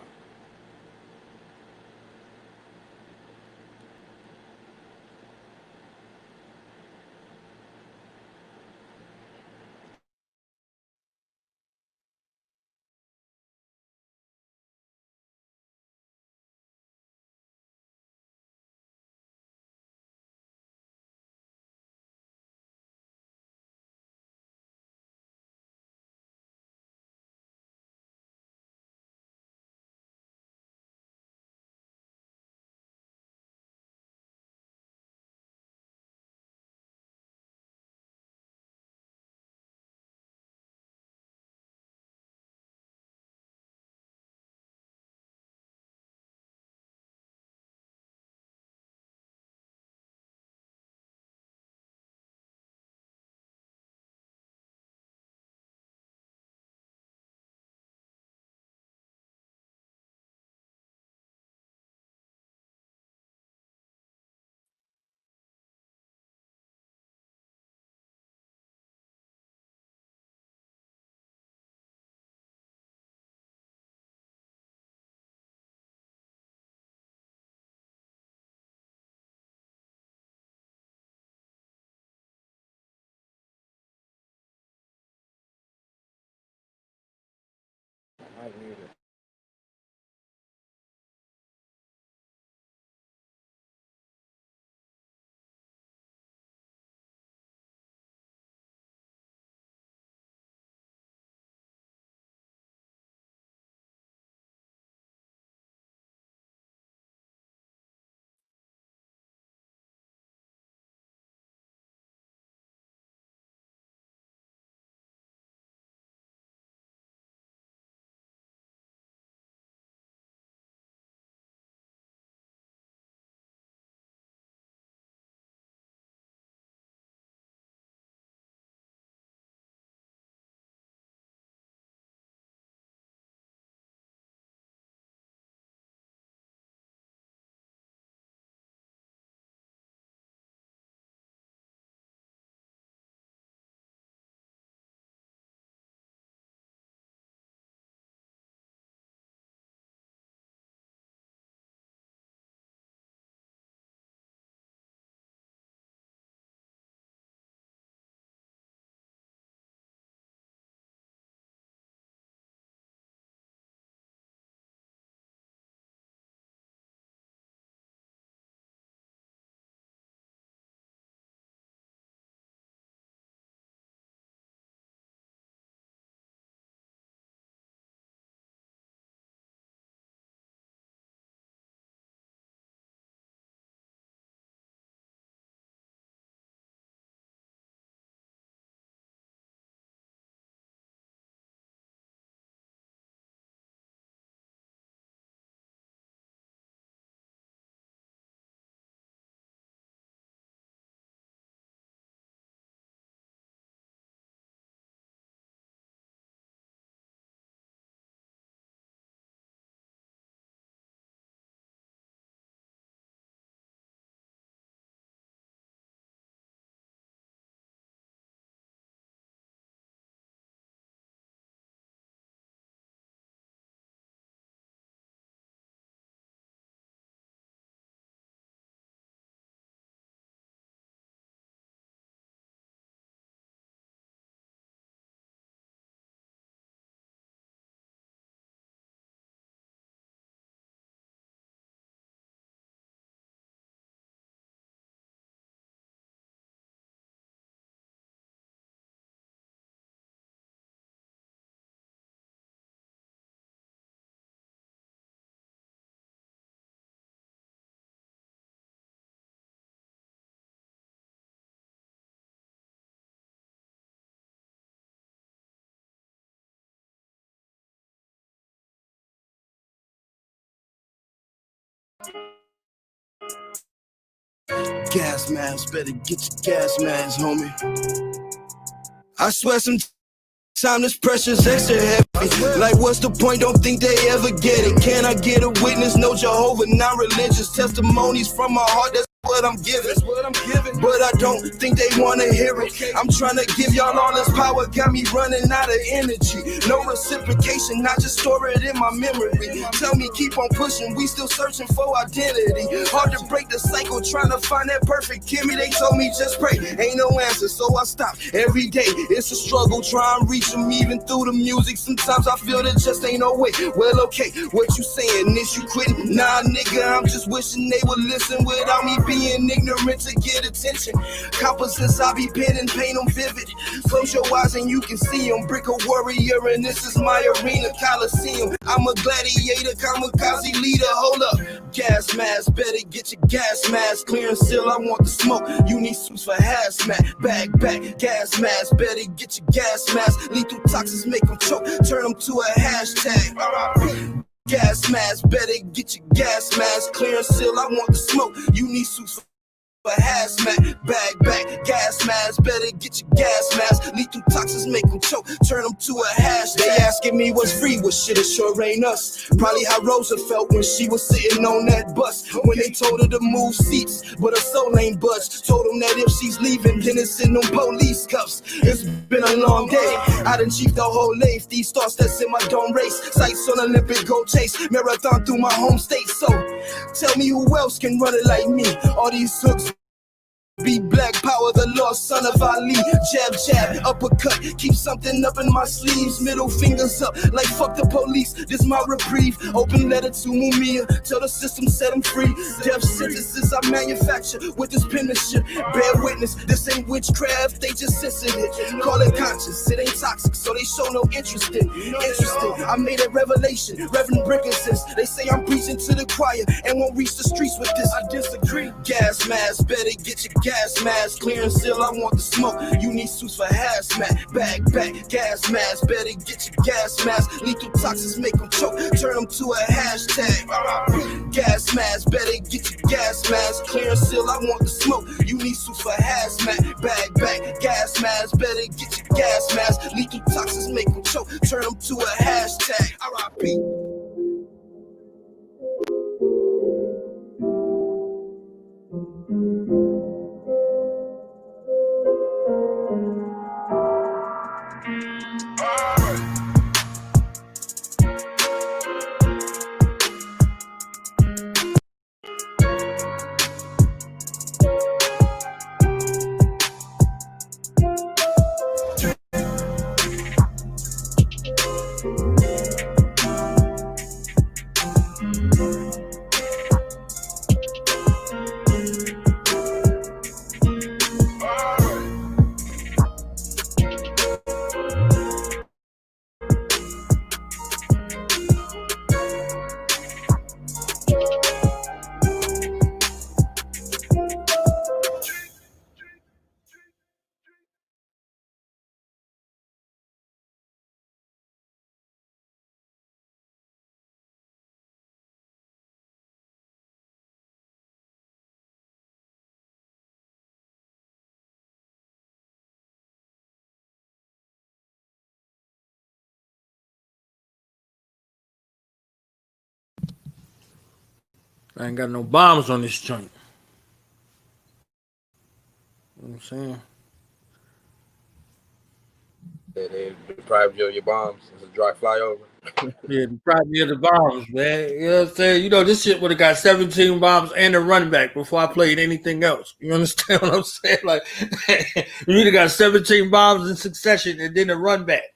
I might need it. Gas mask, better get your gas mask, homie. I swear sometimes this pressure's extra heavy. Like, what's the point? Don't think they ever get it. Can I get a witness? No Jehovah, not religious. Testimonies from my heart, that's what I'm giving. But I don't think they wanna hear it. I'm trying to give y'all all this power, got me running out of energy. No reciprocation, I just store it in my memory. Tell me keep on pushing, we still searching for identity. Hard to break the cycle, trying to find that perfect Kimmy. They told me just pray, ain't no answer, so I stop every day. It's a struggle, try and reach them even through the music. Sometimes I feel there just ain't no way. Well, okay, what you saying? Is you quitting? Nah, nigga, I'm just wishing they would listen without me being ignorant to get attention. Composites I be penning, paint them vivid. Close your eyes and you can see them. Brick a warrior and this is my arena, Coliseum. I'm a gladiator, kamikaze leader. Hold up, gas mask, better get your gas mask. Clear and seal, I want the smoke. You need suits for hazmat. Back, gas mask, better get your gas mask. Lethal toxins make them choke, turn them to a hashtag. Gas mask, better get your gas mask. Clear and seal, I want the smoke. You need suits for hazmat. Back, gas mask, better get your gas mask. Lethal toxins make them choke, turn them to a hashtag. They asking me what's free, what shit, it sure ain't us. Probably how Rosa felt when she was sitting on that bus. When they told her to move seats, but her soul ain't budged. Told them that if she's leaving, then it's in them police cuffs. It's been a long day, I done chiefed the whole life. These thoughts that's in my dome race, sights on Olympic gold chase, marathon through my home state. So tell me who else can run it like me. All these hooks be black power, the lost son of Ali. Jab, uppercut, keep something up in my sleeves. Middle fingers up, like fuck the police. This my reprieve. Open letter to Mumia, tell the system set them free. Death sentences I manufacture with this penmanship. Bear witness, this ain't witchcraft, they just sensitive. Call it conscious, it ain't toxic, so they show no interest in. Interesting, I made a revelation. Reverend Brickinson, they say I'm preaching to the choir and won't reach the streets with this. I disagree. Gas mask, better get your gas mask. Clear and seal, I want the smoke. You need suits for hazmat. Back, gas mask, better get your gas mask. Lethal toxins make them choke, turn them to a hashtag. Gas mask, better get your gas mask. Clear and seal, I want the smoke. You need suits for hazmat. Back, gas mask, better get your gas mask. Lethal toxins make them choke, turn them to a hashtag. R.I.P. I ain't got no bombs on this joint. You know what I'm saying? They deprived you of your bombs. It's a dry flyover. Yeah, probably the bombs, man. You know what I'm saying? You know, this shit would have got 17 bombs and a running back before I played anything else. You understand what I'm saying? Like, you either got 17 bombs in succession and then a run back.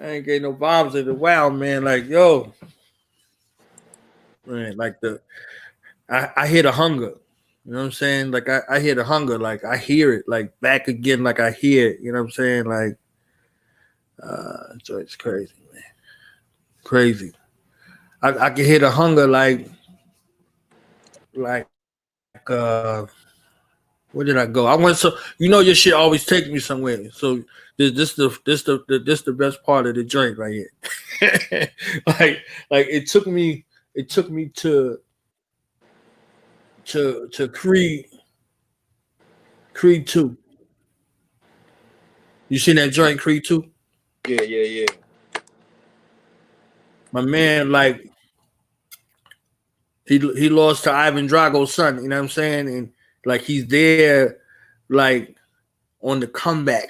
I ain't getting no bombs in the wild, man. Like, yo, man, like I hear the hunger. You know what I'm saying? Like, I hear the hunger. Like, I hear it, like, back again, like I hear it. You know what I'm saying? Like, so it's crazy, man. Crazy. I can hear the hunger, like Where did I go? I went so your shit always take me somewhere. So this the best part of the joint right here. like it took me to Creed 2. You seen that joint Creed 2? Yeah. My man, like he lost to Ivan Drago's son, you know what I'm saying? And like he's there like on the comeback.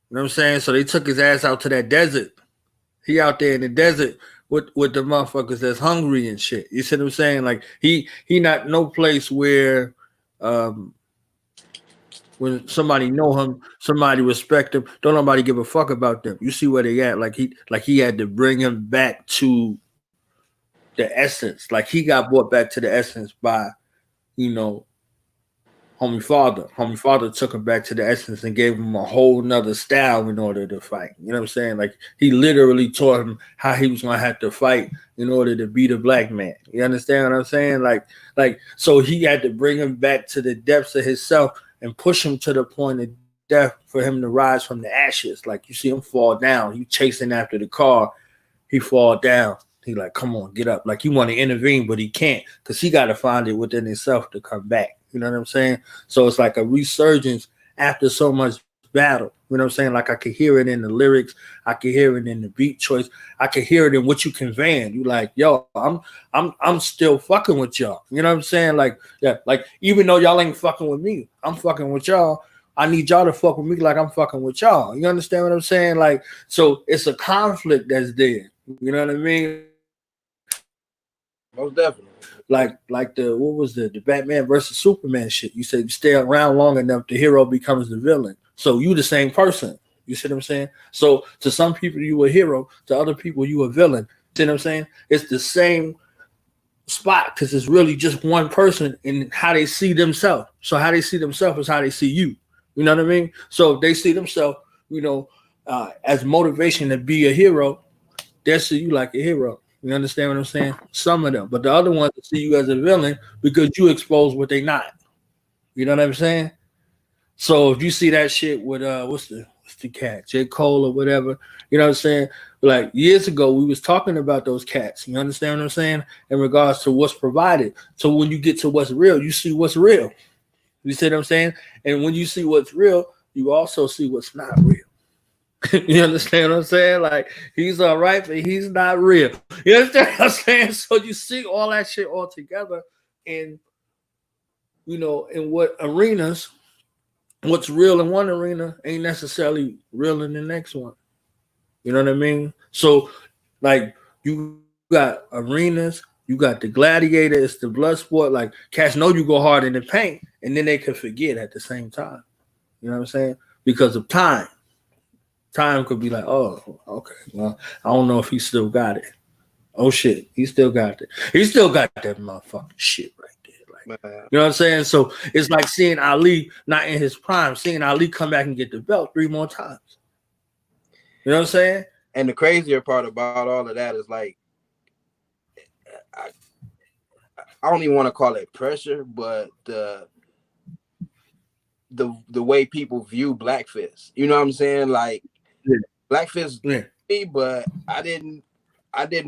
You know what I'm saying? So they took his ass out to that desert. He out there in the desert with the motherfuckers that's hungry and shit. You see what I'm saying? Like he not no place where when somebody know him, somebody respect him, don't nobody give a fuck about them. You see where they at? Like he had to bring him back to the essence. Like he got brought back to the essence by, Homie Father. Homie Father took him back to the essence and gave him a whole nother style in order to fight. You know what I'm saying? Like he literally taught him how he was gonna have to fight in order to be the black man. You understand what I'm saying? Like so he had to bring him back to the depths of himself and push him to the point of death for him to rise from the ashes. Like you see him fall down. He chasing after the car. He fall down. He like, come on, get up. Like he want to intervene, but he can't because he got to find it within himself to come back. You know what I'm saying? So it's like a resurgence after so much battle. You know what I'm saying? Like I could hear it in the lyrics. I could hear it in the beat choice. I could hear it in what you conveying. You like, yo, I'm still fucking with y'all. You know what I'm saying? Like, yeah, like even though y'all ain't fucking with me, I'm fucking with y'all. I need y'all to fuck with me like I'm fucking with y'all. You understand what I'm saying? Like, so it's a conflict that's there. You know what I mean? Most definitely. Like the what was the Batman versus Superman shit? You said you stay around long enough, the hero becomes the villain. So you the same person. You see what I'm saying? So to some people you a hero, to other people you a villain. See what I'm saying? It's the same spot because it's really just one person in how they see themselves. So how they see themselves is how they see you. You know what I mean? So if they see themselves, as motivation to be a hero, they see you like a hero. You understand what I'm saying? Some of them, but the other ones see you as a villain because you expose what they not. You know what I'm saying? So if you see that shit with what's the cat, J. Cole or whatever, you know what I'm saying? Like years ago, we was talking about those cats. You understand what I'm saying? In regards to what's provided. So when you get to what's real, you see what's real. You see what I'm saying? And when you see what's real, you also see what's not real. You understand what I'm saying? Like he's all right, but he's not real. You understand what I'm saying? So you see all that shit all together in in what arenas, what's real in one arena ain't necessarily real in the next one. You know what I mean? So like you got arenas, you got the gladiator, it's the blood sport. Like cats know you go hard in the paint, and then they can forget at the same time. You know what I'm saying? Because of time. Time could be like, oh, okay, well, I don't know if he still got it. Oh shit, he still got it. He still got that motherfucking shit right there. Like, you know what I'm saying? So it's like seeing Ali not in his prime, seeing Ali come back and get the belt 3 more times. You know what I'm saying? And the crazier part about all of that is like, I don't even want to call it pressure, but the way people view Black Fist. You know what I'm saying? Like Black Fist, but I didn't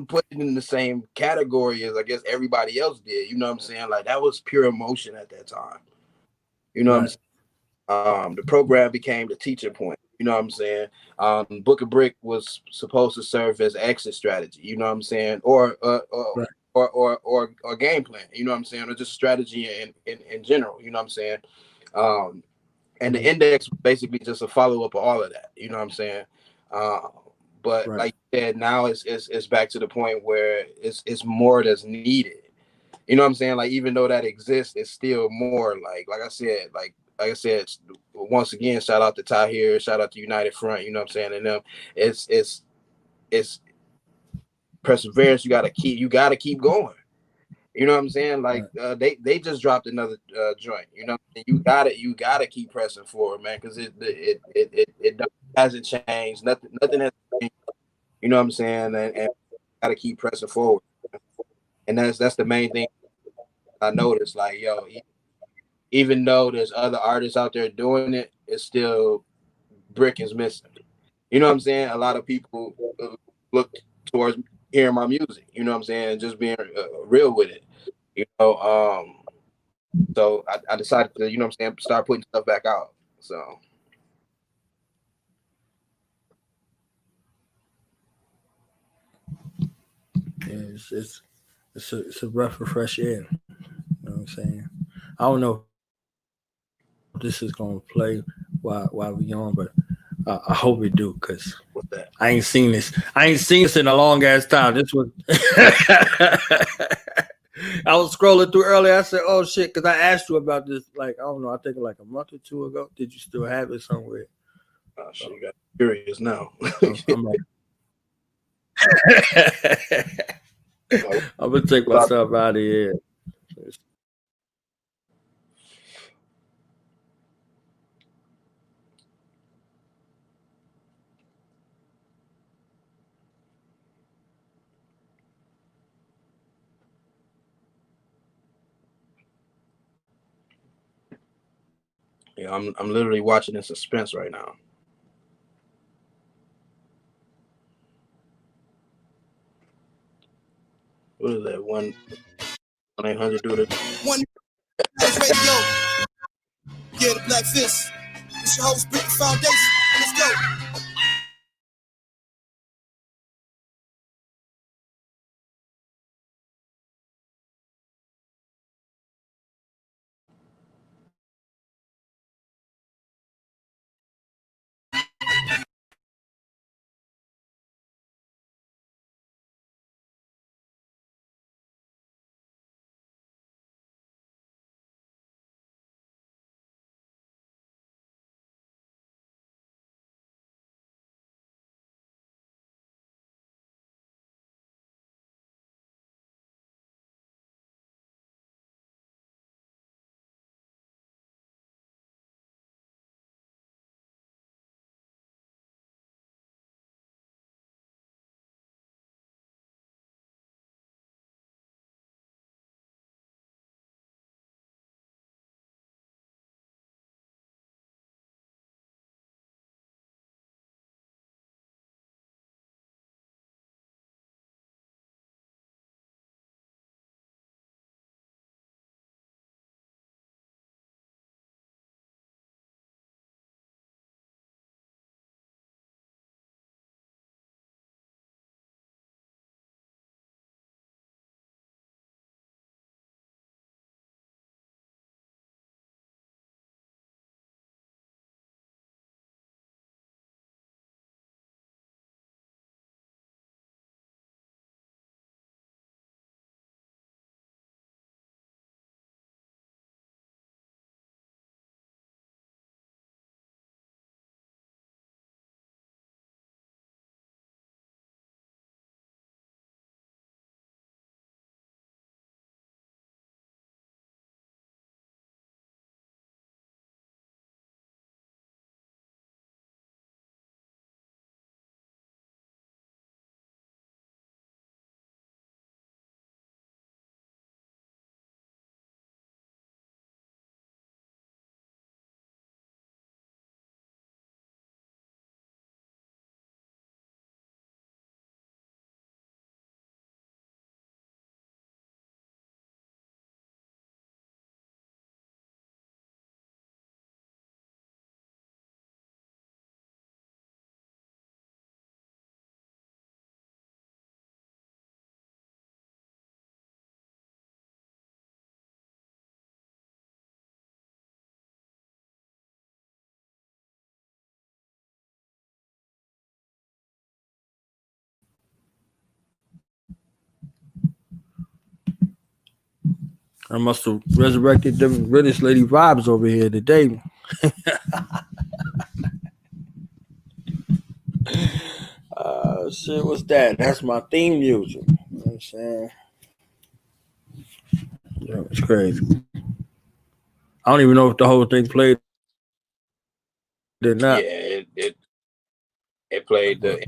put it in the same category as I guess everybody else did. You know what I'm saying? Like that was pure emotion at that time. You know what I'm saying? The program became the teaching point. You know what I'm saying? Book of Brick was supposed to serve as exit strategy. You know what I'm saying? Or game plan. You know what I'm saying? Or just strategy in general. You know what I'm saying? And the index basically just a follow up of all of that. You know what I'm saying? But like you said, now it's back to the point where it's more that's needed. You know what I'm saying? Like even though that exists, it's still more like I said, once again, shout out to Tahir, shout out to United Front. You know what I'm saying? And them, it's perseverance. You gotta keep going. You know what I'm saying? Like they just dropped another joint. You know, you gotta keep pressing forward, man, because it hasn't changed. Nothing has changed. You know what I'm saying? And gotta keep pressing forward. And that's the main thing I noticed. Like, yo, even though there's other artists out there doing it, it's still Brick is missing. You know what I'm saying? A lot of people look towards hearing my music. You know what I'm saying? Just being real with it. You know, so I decided to, you know what I'm saying, start putting stuff back out. So. Yeah, it's a breath of fresh air. You know what I'm saying? I don't know if this is gonna play while we on, but I hope we do, because I ain't seen this. I ain't seen this in a long ass time. This was I was scrolling through earlier. I said, "Oh shit," because I asked you about this. Like, I don't know. I think like a month or two ago. Did you still have it somewhere? Oh shit, you got curious now. I'm gonna take myself out of here. Yeah, I'm literally watching in suspense right now. What is that? 1-800 do it. One radio. Yeah, the Black Fist. It's your host, Brick Foundation. Let's go. I must have resurrected them British lady vibes over here today. Shit, what's that? That's my theme music. You know what I'm saying? Yeah, it's crazy. I don't even know if the whole thing played or not. Yeah, it played the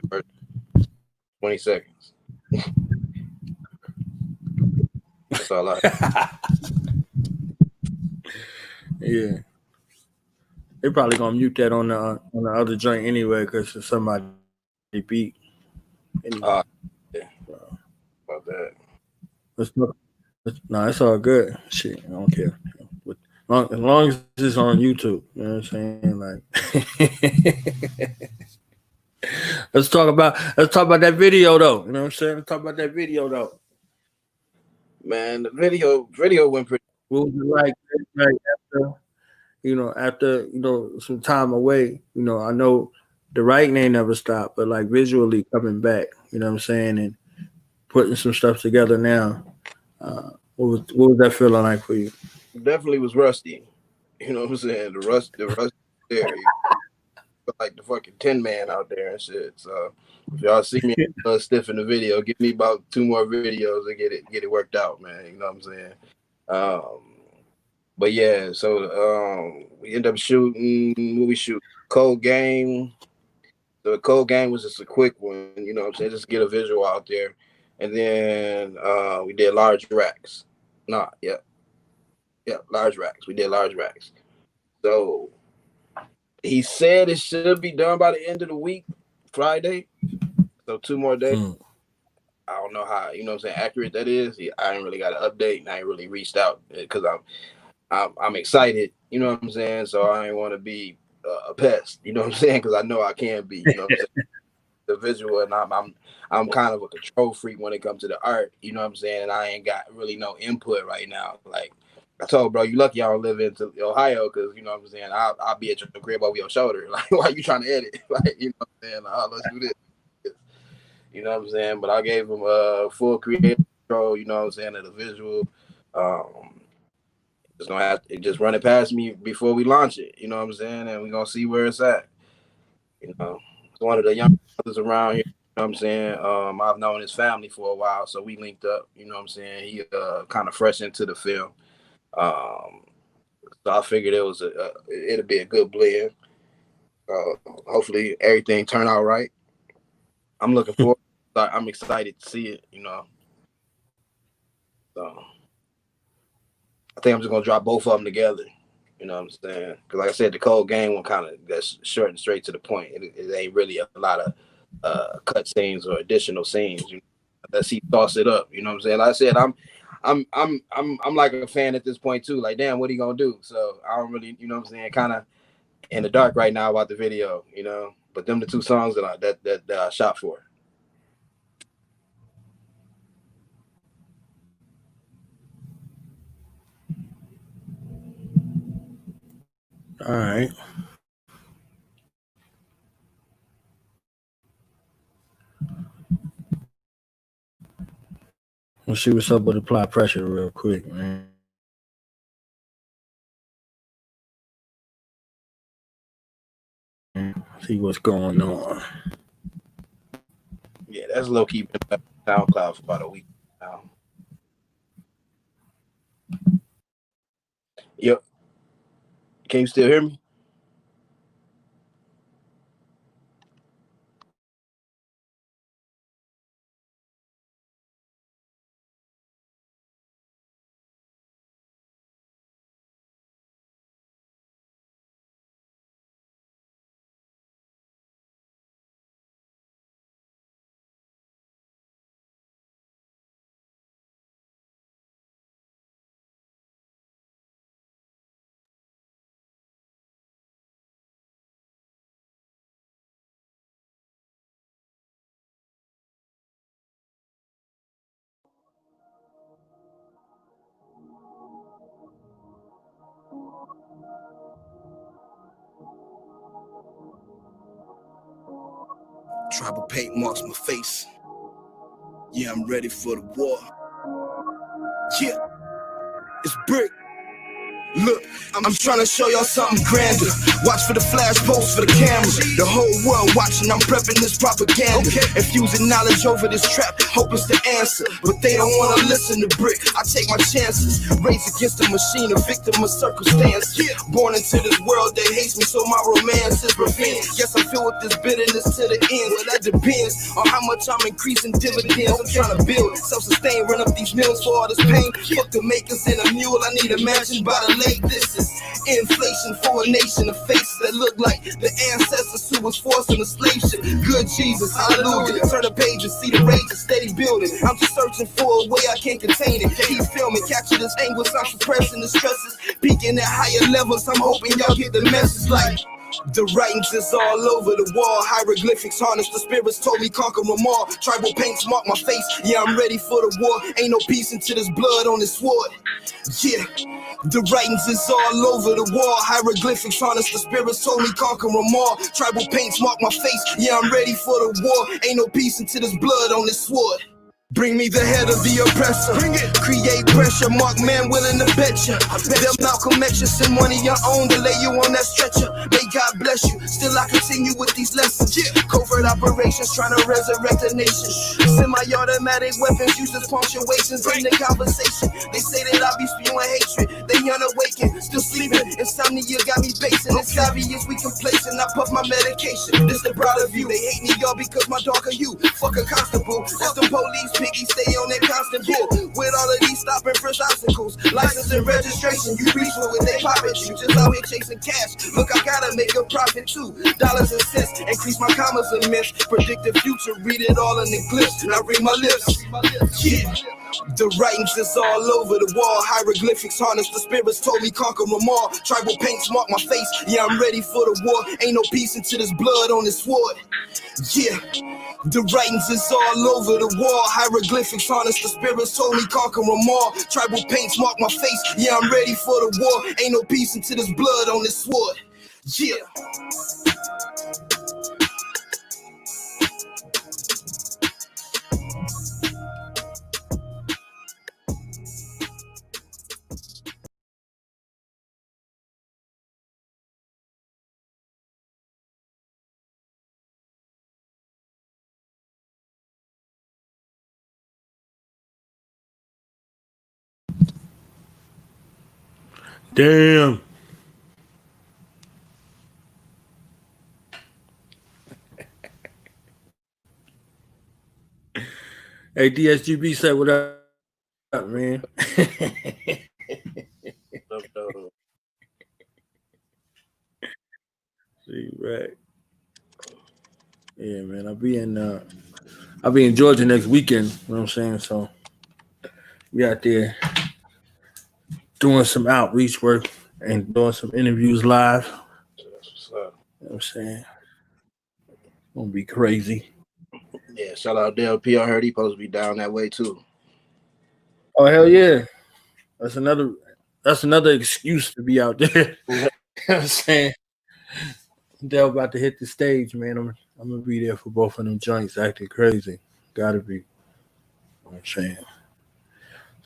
first 20 seconds. That's all I. Yeah. They probably gonna mute that on the other joint anyway, because it's somebody beat. Anyway. Yeah. About that. No, it's all good. Shit, I don't care. As long as it's on YouTube, you know what I'm saying? Like, let's talk about that video though. You know what I'm saying? Let's talk about that video though. Man, the video went pretty. What was it like after some time away? I know the writing ain't never stopped, but like visually coming back, you know what I'm saying, and putting some stuff together now. What was that feeling like for you? Definitely was rusty. You know what I'm saying? The rust there. Like the fucking Tin Man out there and shit. So if y'all see me stiff in the video, give me about 2 more videos and get it worked out, man. You know what I'm saying? But yeah, so we end up shooting what we shoot. Cold Game. The Cold Game was just a quick one, you know what I'm saying? Just get a visual out there. And then we did Large Racks. Large Racks. We did Large Racks. So he said it should be done by the end of the week, Friday. So 2 more days. I don't know how, you know what I'm saying, accurate that is. I ain't really got an update, and I ain't really reached out because I'm excited, you know what I'm saying? So I ain't want to be a pest, you know what I'm saying? Because I know I can be, you know what I'm saying? The visual, and I'm kind of a control freak when it comes to the art, you know what I'm saying? And I ain't got really no input right now. Like I told bro, you lucky I don't live in Ohio, because you know what I'm saying, I'll be at your crib over your shoulder. Like, why you trying to edit? Like, you know what I'm saying? Like, oh, let's do this. You know what I'm saying? But I gave him full creative control, you know what I'm saying, of the visual. Just gonna have to just run it past me before we launch it, you know what I'm saying? And we're gonna see where it's at. You know, it's one of the young brothers around here, you know what I'm saying? I've known his family for a while, so we linked up, you know what I'm saying? He kind of fresh into the film. So I figured it'll be a good blend. Hopefully everything turn out right. I'm looking forward. I'm excited to see it, you know. So I think I'm just gonna drop both of them together. You know what I'm saying? Because like I said, the Cold Game one kind of that's short and straight to the point. It ain't really a lot of cut scenes or additional scenes. You know? Unless he toss it up. You know what I'm saying? Like I said, I'm like a fan at this point too. Like, damn, what are you gonna do? So I don't really, you know what I'm saying, kind of in the dark right now about the video, you know. But them the 2 songs that I shot for. All right. Let's see what's up with Apply Pressure real quick, man. See what's going on. Yeah, that's low key been SoundCloud for about a week now. Yep. Can you still hear me? Tribal paint marks my face. Yeah, I'm ready for the war. Yeah, it's brick. Look, I'm trying to show y'all something grander. Watch for the flash posts for the camera. The whole world watching, I'm prepping this propaganda. Infusing knowledge over this trap, hope it's the answer. But they don't want to listen to brick. I take my chances. Race against the machine, a victim of circumstance. Born into this world that hates me, so my romance is revenge. Yes, I'm filled with this bitterness to the end. Well, that depends on how much I'm increasing dividends. I'm trying to build, self-sustain, run up these mills for all this pain. Fuck the makers in a mule, I need a mansion by the lake. calculate this is inflation for a nation of faces that look like the ancestors who was forced in the slave ship. Good Jesus, hallelujah. Turn the page and see the rage is steady building. I'm just searching for a way I can't contain it. Keep filming, capture this anguish, I'm suppressing the stresses. Peaking at higher levels, I'm hoping y'all get the message like the writings is all over the wall. Hieroglyphics harness the spirits told me conquer them all. Tribal paints mark my face. Yeah, I'm ready for the war. Ain't no peace until there's blood on this sword. Yeah, the writings is all over the wall. Hieroglyphics harness the spirits told me conquer them all. Tribal paints mark my face. Yeah, I'm ready for the war. Ain't no peace until there's blood on this sword. Bring me the head of the oppressor. Bring it. Create pressure, mark man willing to bet ya. Them Malcolm X, send one of your own to lay you on that stretcher. May God bless you. Still I continue with these lessons. Covert operations trying to resurrect a nation. Semi-automatic weapons use as punctuations in the conversation. They say that I be spewing hatred. They unawakened, still sleeping. Insomnia got me basing. It's obvious we complacent. I puff my medication. This the broader view. They hate me y'all because my darker you. Fuck a constable. That's the police. Piggy stay on that constant bull. With all of these stopping fresh obstacles, license and registration, you reach for it, they pop at you. Just out here chasing cash. Look, I gotta make a profit too. Dollars and cents, increase my commas a miss. Predict the future, read it all in the glyphs. And I read my lips. Yeah. The writings is all over the wall. Hieroglyphics harness the spirits told me conquer them all. Tribal paints mark my face. Yeah, I'm ready for the war. Ain't no peace until there's blood on this sword. Yeah. The writings is all over the wall. Hieroglyphics harness the spirits told me conquer them all. Tribal paints mark my face. Yeah, I'm ready for the war. Ain't no peace until there's blood on this sword. Yeah. Damn. Hey, DSGB said what up, man? See, right. Yeah, man. I'll be in Georgia next weekend. You know what I'm saying? So we out there doing some outreach work and doing some interviews live. That's what's up. You know what I'm saying? Gonna be crazy. Yeah, shout out Dale P. I heard he supposed to be down that way too. Oh hell yeah. That's another excuse to be out there. You know what I'm saying? Dale about to hit the stage, man. I'm gonna be there for both of them joints acting crazy. Gotta be. You know what I'm saying?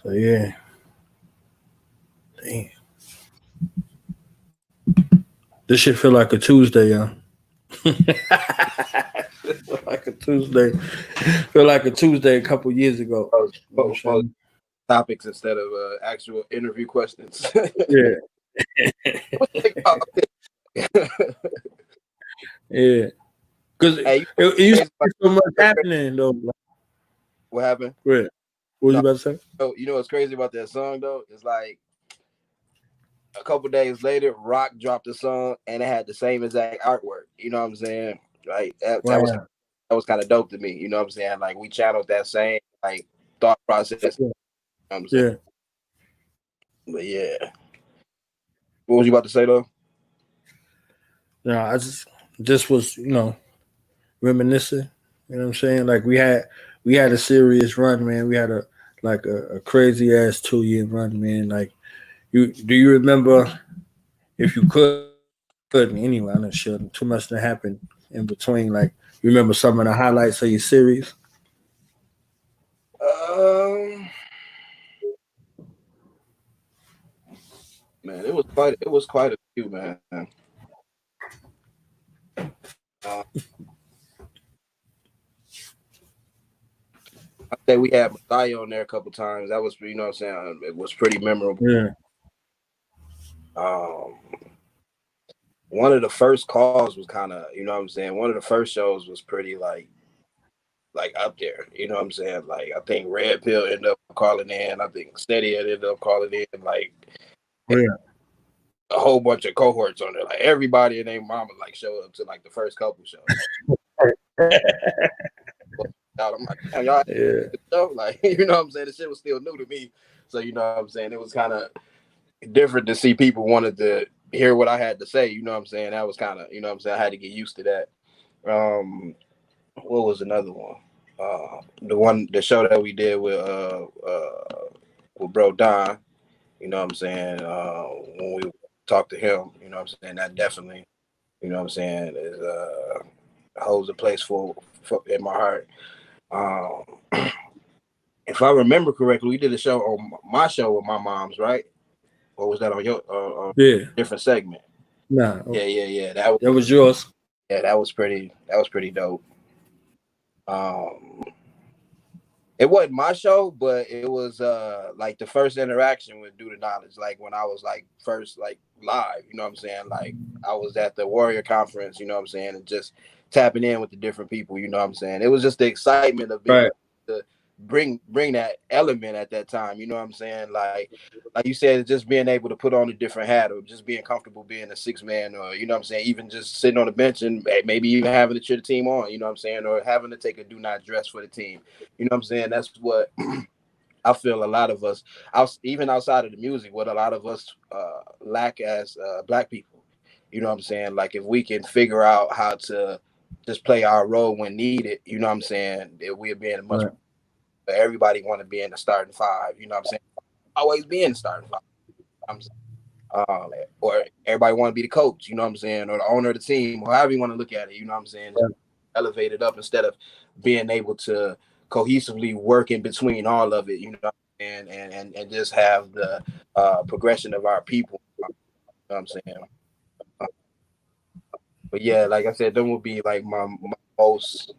So yeah. Damn. This shit feel like a Tuesday, y'all. Feel like a Tuesday. Feel like a Tuesday a couple years ago. Topics instead of actual interview questions. Yeah. Yeah. Because hey, it used to be so much happening though. What happened? Right. What was you about to say? You know what's crazy about that song though? It's like a couple days later, Rock dropped a song and it had the same exact artwork. You know what I'm saying? Like that was kind of dope to me. You know what I'm saying? Like we channeled that same like thought process. Yeah. You know what I'm saying? But yeah. What was you about to say though? No, I just was, reminiscing. You know what I'm saying? Like we had a serious run, man. We had a crazy ass 2-year run, man. Like do you remember, if you could anyway, I'm not sure, too much to happen in between. Like you remember some of the highlights of your series? Man, it was quite a few, man. I think we had Messiah on there a couple times. That was, you know what I'm saying? It was pretty memorable. Yeah. One of the first calls was kind of, you know what I'm saying? One of the first shows was pretty like up there. You know what I'm saying? Like I think Red Pill ended up calling in. I think Steady ended up calling in. Like, yeah. a whole bunch of cohorts on there. Like everybody and their mama like showed up to like the first couple shows. I'm like, damn, y'all show? Like, you know what I'm saying? The shit was still new to me. So, you know what I'm saying? It was kind of different to see people wanted to hear what I had to say. You know what I'm saying? That was kind of, you know what I'm saying? I had to get used to that. What was another one? The show that we did with bro Don, you know what I'm saying? When we talked to him, you know what I'm saying? That definitely, you know what I'm saying, is holds a place for in my heart. If I remember correctly, we did a show on my show with my mom's, right? Or was that on your different segment? Nah. Yeah. That was yours. Yeah, that was pretty dope. It wasn't my show, but it was like the first interaction with Due to Knowledge, like when I was like first like live, you know what I'm saying? Like I was at the Warrior Conference, you know what I'm saying, and just tapping in with the different people, you know what I'm saying? It was just the excitement of being able to bring that element at that time, you know what I'm saying? Like you said, just being able to put on a different hat, or just being comfortable being a 6-man, or you know what I'm saying, even just sitting on the bench and maybe even having to cheer the team on, you know what I'm saying, or having to take a do not dress for the team. You know what I'm saying? That's what I feel a lot of us, even outside of the music, what a lot of us lack as Black people. You know what I'm saying? Like if we can figure out how to just play our role when needed, you know what I'm saying, we'll be in a much. But everybody want to be in the starting five. You know what I'm saying? Always be in the starting five. I'm saying. Or everybody want to be the coach. You know what I'm saying? Or the owner of the team, or however you want to look at it. You know what I'm saying? Elevate it up instead of being able to cohesively work in between all of it, you know, and just have the progression of our people. You know what I'm saying? But yeah, like I said, them would be like my most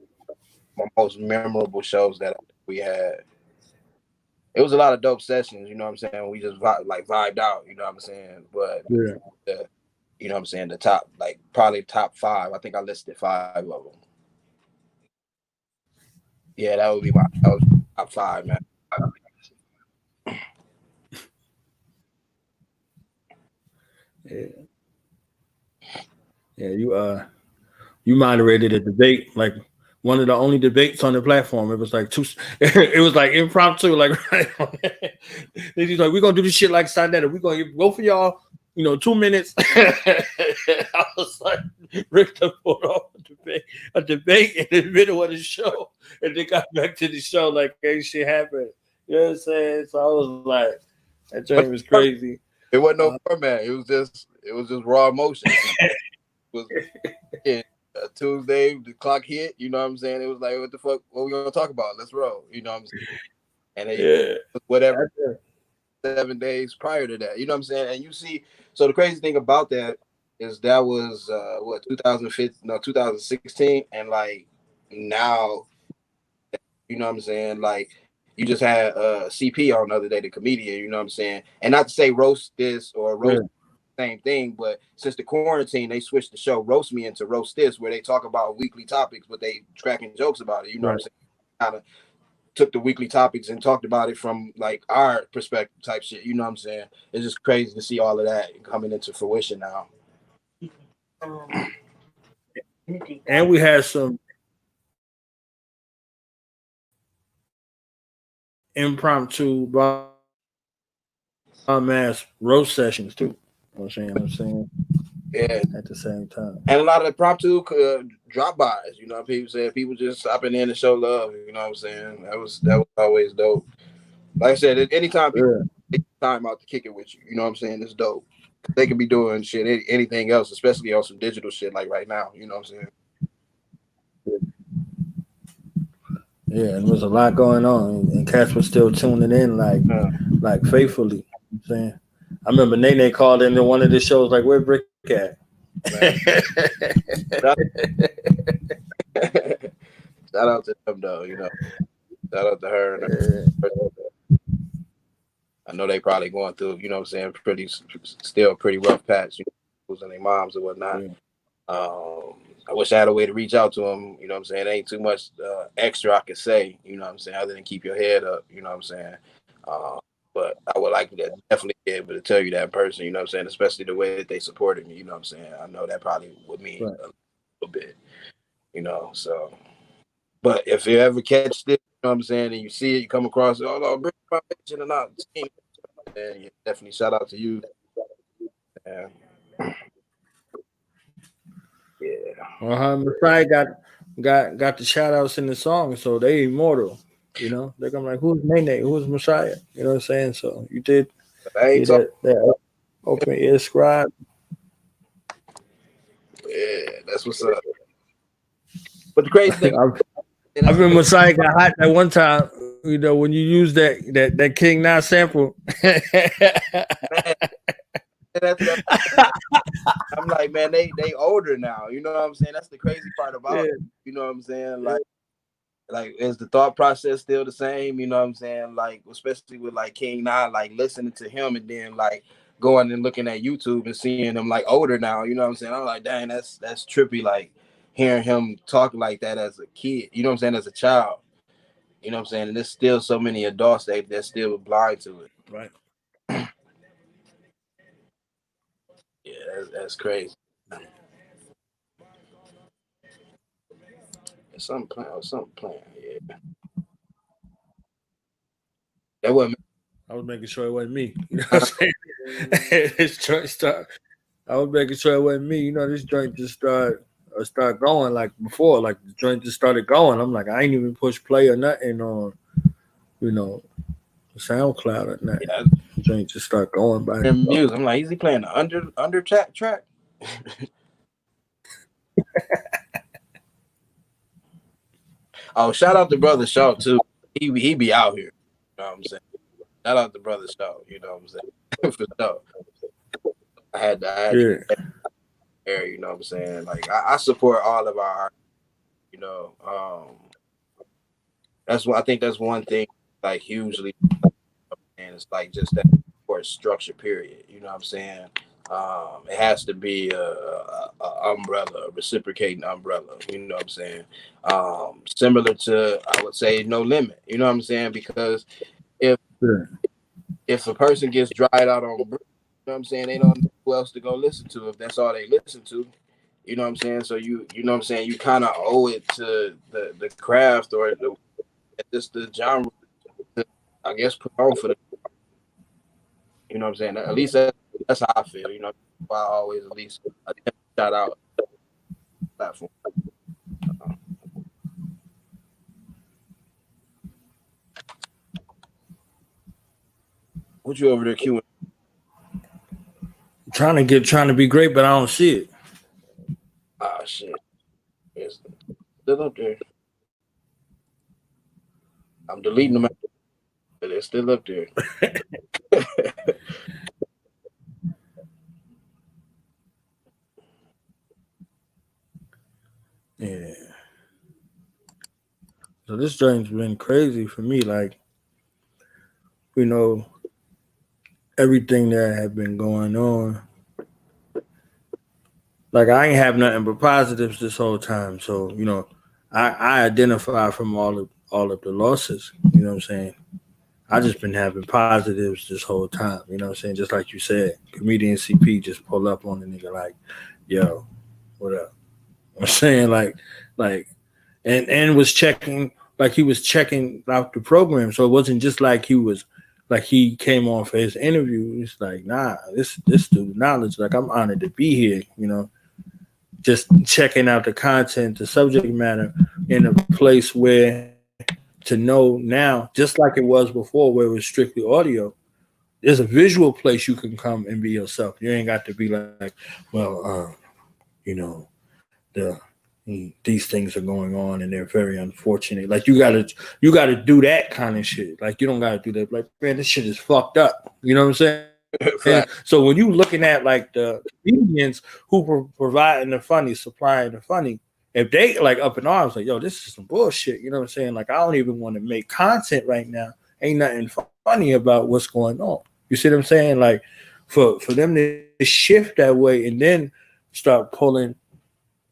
memorable shows that we had. It was a lot of dope sessions, you know what I'm saying? We just vibed out, you know what I'm saying? But you know what I'm saying, the top, like probably top 5. I think I listed 5 of them. Yeah, that would be top 5, man. Yeah, you moderated a debate, like one of the only debates on the platform. It was like it was like impromptu, like he's like, we're gonna do this shit like Sinetta. We're gonna give both of y'all, 2 minutes. I was like, Rick to put off a debate in the middle of the show, and they got back to the show like ain't shit happened. You know what I'm saying? So I was like, that joint was crazy. It wasn't no format. It was just raw emotion. It was Tuesday, the clock hit. You know what I'm saying? It was like, what the fuck? What we gonna talk about? Let's roll. You know what I'm saying? And whatever 7 days prior to that. You know what I'm saying? And you see, so the crazy thing about that is that was 2016, and like now, you know what I'm saying? Like you just had CP on the other day, the comedian. You know what I'm saying? And not to say roast this or roast. Same thing, but since the quarantine, they switched the show Roast Me into Roast This, where they talk about weekly topics, but they cracking jokes about it. You know what I'm saying? Kind of took the weekly topics and talked about it from like our perspective type shit. You know what I'm saying? It's just crazy to see all of that coming into fruition now. And we had some impromptu mass roast sessions too. I'm saying. Yeah. At the same time. And a lot of impromptu drop bys, you know, people just stopping in to show love, you know what I'm saying? That was always dope. Like I said, anytime people take time out to kick it with you, you know what I'm saying? It's dope. They could be doing shit, anything else, especially on some digital shit like right now, you know what I'm saying? Yeah, and there was a lot going on, and cats were still tuning in like faithfully. You know what I'm saying, I remember Nene called into one of the shows like, "Where Brick at?" Shout out to them though, you know. Shout out to her. I know they probably going through, you know what I'm saying, still pretty rough patch, you know, losing their moms and whatnot. I wish I had a way to reach out to them, you know what I'm saying? There ain't too much extra I could say, you know what I'm saying, other than keep your head up, you know what I'm saying? But I would will like that definitely be able to tell you that person, you know what I'm saying, especially the way that they supported me, you know what I'm saying. I know that probably would mean a little bit, you know. So, but if you ever catch this, you know what I'm saying, and you see it, you come across it, oh no, bring foundation and not team, and yeah, definitely shout out to you. Yeah. Messiah got the shout outs in the song, so they immortal. You know, they're gonna be like, who's Nene? Who's Messiah? You know what I'm saying? So you did that open ear scribe. Yeah, that's what's up. But the crazy thing, I remember Messiah got hot that one time. You know, when you use that King Nas sample. I'm like, man, they older now. You know what I'm saying? That's the crazy part about it. You know what I'm saying? Like is the thought process still the same? You know what I'm saying? Like, especially with like King Nas, like listening to him and then like going and looking at YouTube and seeing him like older now. You know what I'm saying? I'm like, dang, that's trippy. Like hearing him talk like that as a kid. You know what I'm saying? As a child. You know what I'm saying? And there's still so many adults that still blind to it. Right. Yeah, that's crazy. Something playing. Yeah. That wasn't. I was making sure it wasn't me. You know what I'm saying? This joint start. I was making sure it wasn't me. You know, this joint just start going like before. Like the joint just started going. I'm like, I ain't even push play or nothing on, you know, SoundCloud or nothing. Yeah. The joint just start going by. Music. I'm like, is he playing the under track? Oh, shout out to Brother Shaw too. He be out here. You know what I'm saying? Shout out to Brother Shaw. You know what I'm saying? For sure. I had to there, you know what I'm saying? Like I support all of our art, you know. That's what I think that's one thing like hugely, and it's like just that support structure period. You know what I'm saying? It has to be a umbrella, a reciprocating umbrella. You know what I'm saying? Similar to, I would say, No Limit. You know what I'm saying? Because if a person gets dried out on, you know what I'm saying, they don't know who else to go listen to if that's all they listen to. You know what I'm saying? So you know what I'm saying? You kind of owe it to the craft or just the genre to, I guess, put on for the. You know what I'm saying? At least that's how I feel. You know, I always at least shout out platform. What you over there queuing? Trying to be great, but I don't see it. Ah, shit. It's still up there. I'm deleting them, but it's still up there. Yeah. So this joint's been crazy for me. Like, you know, everything that had been going on. Like I ain't have nothing but positives this whole time. So, you know, I identify from all of the losses. You know what I'm saying? I just been having positives this whole time. You know what I'm saying? Just like you said, comedian CP just pull up on the nigga like, yo, what up? I'm saying like and was checking like he was checking out the program. So it wasn't just like he came on for his interview. It's like, nah, this dude knowledge. Like I'm honored to be here, you know. Just checking out the content, the subject matter in a place where to know now, just like it was before where it was strictly audio, there's a visual place you can come and be yourself. You ain't got to be like, well, you know, these things are going on and they're very unfortunate. Like you gotta do that kind of shit. Like you don't gotta do that. Like, man, this shit is fucked up. You know what I'm saying? And so when you looking at like the comedians who providing the funny, supplying the funny, if they like up in arms, like, yo, this is some bullshit. You know what I'm saying? Like, I don't even want to make content right now. Ain't nothing funny about what's going on. You see what I'm saying? Like, for them to shift that way and then start pulling,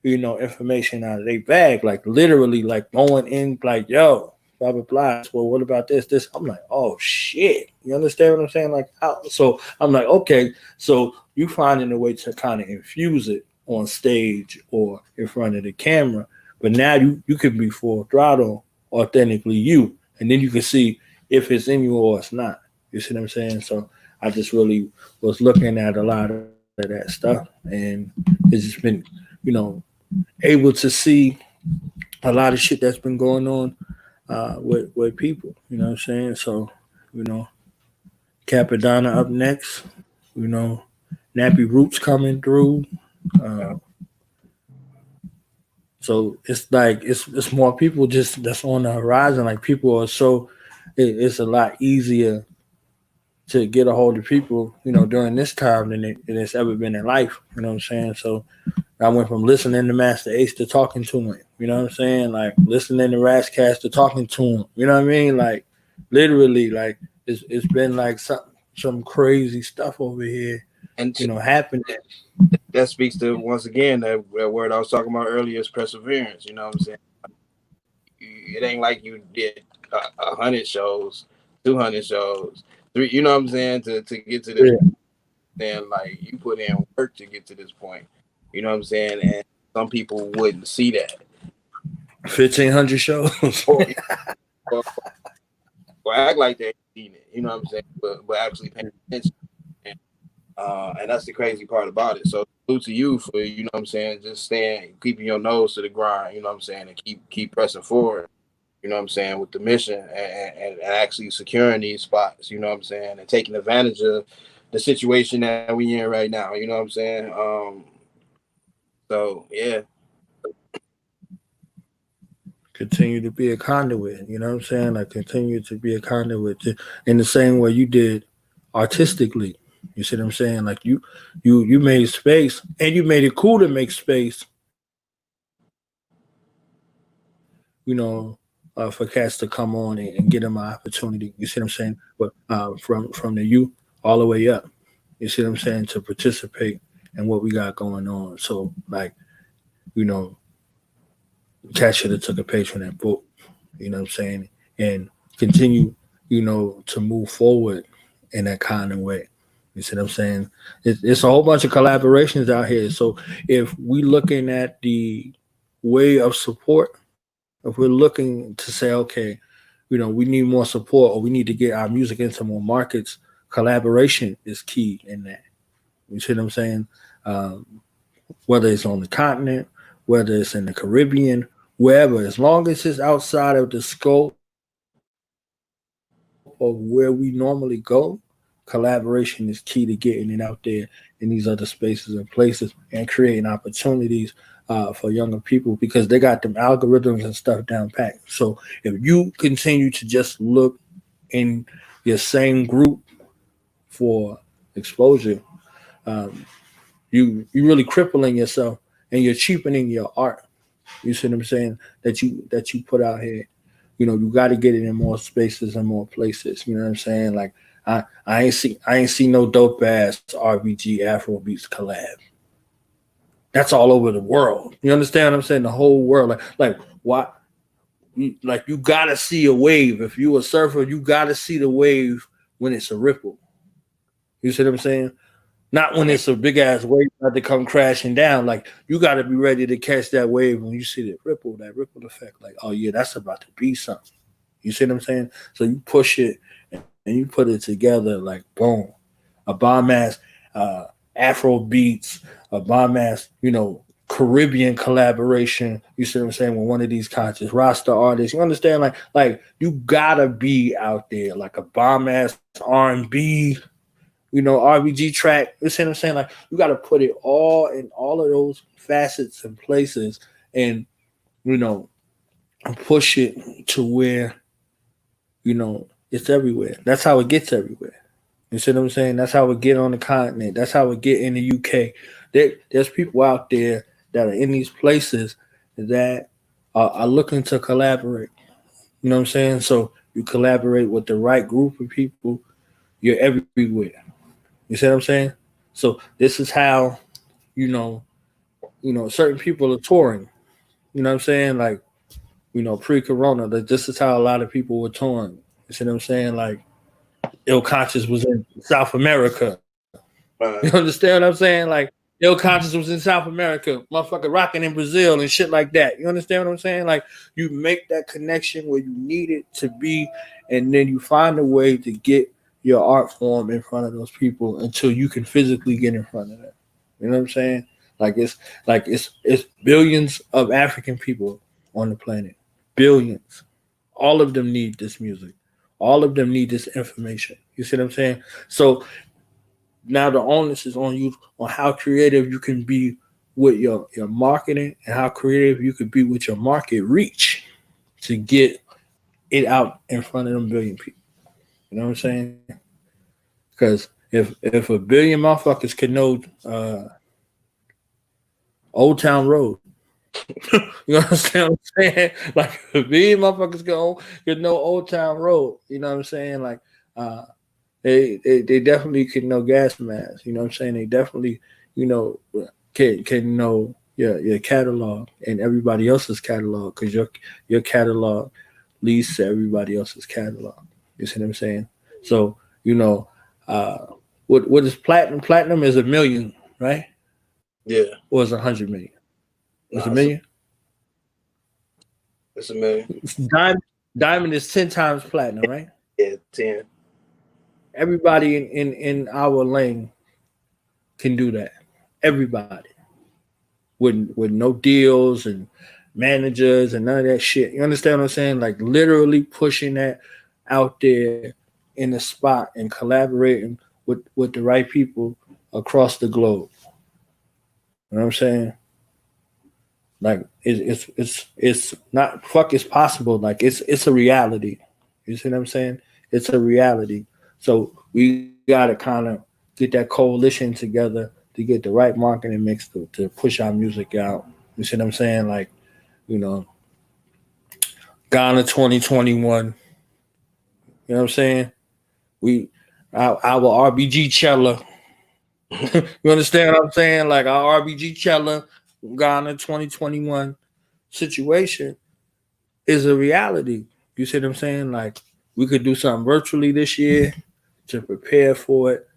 you know, information out of their bag, like literally, like going in, like, yo, blah blah blah. Well, what about this? This I'm like, oh shit. You understand what I'm saying? Like, so I'm like, okay, so you finding a way to kind of infuse it on stage or in front of the camera, but now you can be full throttle, authentically you, and then you can see if it's in you or it's not. You see what I'm saying? So I just really was looking at a lot of that stuff, and it's just been, you know, able to see a lot of shit that's been going on with people. You know what I'm saying? So, you know, Capadonna up next. You know, Nappy Roots coming through. Uh, so it's like it's more people just that's on the horizon. Like people are so it's a lot easier to get a hold of people, you know, during this time than it's ever been in life. You know what I'm saying? So I went from listening to Master Ace to talking to him. You know what I'm saying? Like listening to Razzcast to talking to him. You know what I mean? Like literally, like it's been like some crazy stuff over here, And you know, happening. that speaks to, once again, that word I was talking about earlier is perseverance. You know what I'm saying? It ain't like you did 100 shows, 200 shows, three. You know what I'm saying? To get to this, then like you put in work to get to this point. You know what I'm saying? And some people wouldn't see that. 1,500 shows. or, or act like they ain't seen it. You know what I'm saying? But actually paying attention. And that's the crazy part about it. So salute to you for, you know what I'm saying, just staying, keeping your nose to the grind, you know what I'm saying, and keep pressing forward, you know what I'm saying, with the mission and actually securing these spots, you know what I'm saying, and taking advantage of the situation that we in right now, you know what I'm saying. So yeah. Continue to be a conduit, you know what I'm saying? Like continue to be a conduit in the same way you did artistically. You see what I'm saying? Like you made space and you made it cool to make space, you know, for cats to come on and get them an opportunity. You see what I'm saying? But from the youth all the way up, you see what I'm saying, to participate in what we got going on. So like, you know, cats should have took a page from that book. You know what I'm saying? And continue, you know, to move forward in that kind of way. You see what I'm saying? It's a whole bunch of collaborations out here. So if we looking at the way of support, if we're looking to say, okay, you know, we need more support or we need to get our music into more markets, collaboration is key in that. You see what I'm saying? Whether it's on the continent, whether it's in the Caribbean, wherever, as long as it's outside of the scope of where we normally go, collaboration is key to getting it out there in these other spaces and places and creating opportunities for younger people because they got them algorithms and stuff down pat. So if you continue to just look in your same group for exposure, um, you really crippling yourself and you're cheapening your art. You see what I'm saying? That you put out here. You know, you got to get it in more spaces and more places. You know what I'm saying? Like I ain't see no dope ass RBG Afro Beats collab. That's all over the world. You understand what I'm saying? The whole world. Like why? Like you gotta see a wave. If you a surfer, you gotta see the wave when it's a ripple. You see what I'm saying? Not when it's a big ass wave about to come crashing down. Like you got to be ready to catch that wave when you see that ripple effect. Like, oh yeah, that's about to be something. You see what I'm saying? So you push it and you put it together like boom, a bomb ass Afro beats, a bomb ass, you know, Caribbean collaboration. You see what I'm saying? With one of these conscious Rasta artists. You understand? Like you gotta be out there like a bomb ass R&B, you know, RBG track. You see what I'm saying? Like you got to put it all in all of those facets and places, and you know, push it to where you know it's everywhere. That's how it gets everywhere. You see what I'm saying? That's how it get on the continent. That's how it get in the UK. There's people out there that are in these places that are looking to collaborate. You know what I'm saying? So you collaborate with the right group of people, you're everywhere. You see what I'm saying? So this is how you know certain people are touring. You know what I'm saying? Like pre-corona, that this is how a lot of people were torn. You see what I'm saying? Like, Ill Conscious was in South America. You understand what I'm saying? Like, Ill Conscious was in South America, motherfucker rocking in Brazil and shit like that. You understand what I'm saying? Like, you make that connection where you need it to be, and then you find a way to get your art form in front of those people until you can physically get in front of them. You know what I'm saying? It's billions of African people on the planet. Billions. All of them need this music. All of them need this information. You see what I'm saying? So now the onus is on you on how creative you can be with your marketing and how creative you could be with your market reach to get it out in front of them billion people. You know what I'm saying? Because if a billion motherfuckers can know Old Town Road, you understand what I'm saying? Like, if a billion motherfuckers can know Old Town Road, you know what I'm saying? Like, they definitely can know Gas Mask. You know what I'm saying? They definitely, can know your catalog and everybody else's catalog, because your catalog leads to everybody else's catalog. You see what I'm saying? So, what is platinum? Platinum is 1 million, right? Yeah. Or is 100 million? It's 1 million? It's 1 million. Diamond is 10 times platinum, right? Yeah, 10. Everybody in our lane can do that. Everybody. With no deals and managers and none of that shit. You understand what I'm saying? Like, literally pushing that out there in the spot and collaborating with the right people across the globe. You know what I'm saying? Like, it's not fuck it's possible. Like, it's a reality. You see what I'm saying? It's a reality. So we gotta kind of get that coalition together to get the right marketing mix to push our music out. You see what I'm saying? Like, Ghana 2021. You know what I'm saying? Our RBG Cella. You understand what I'm saying? Like, our RBG Cella Ghana 2021 situation is a reality. You see what I'm saying? Like, we could do something virtually this year to prepare for it.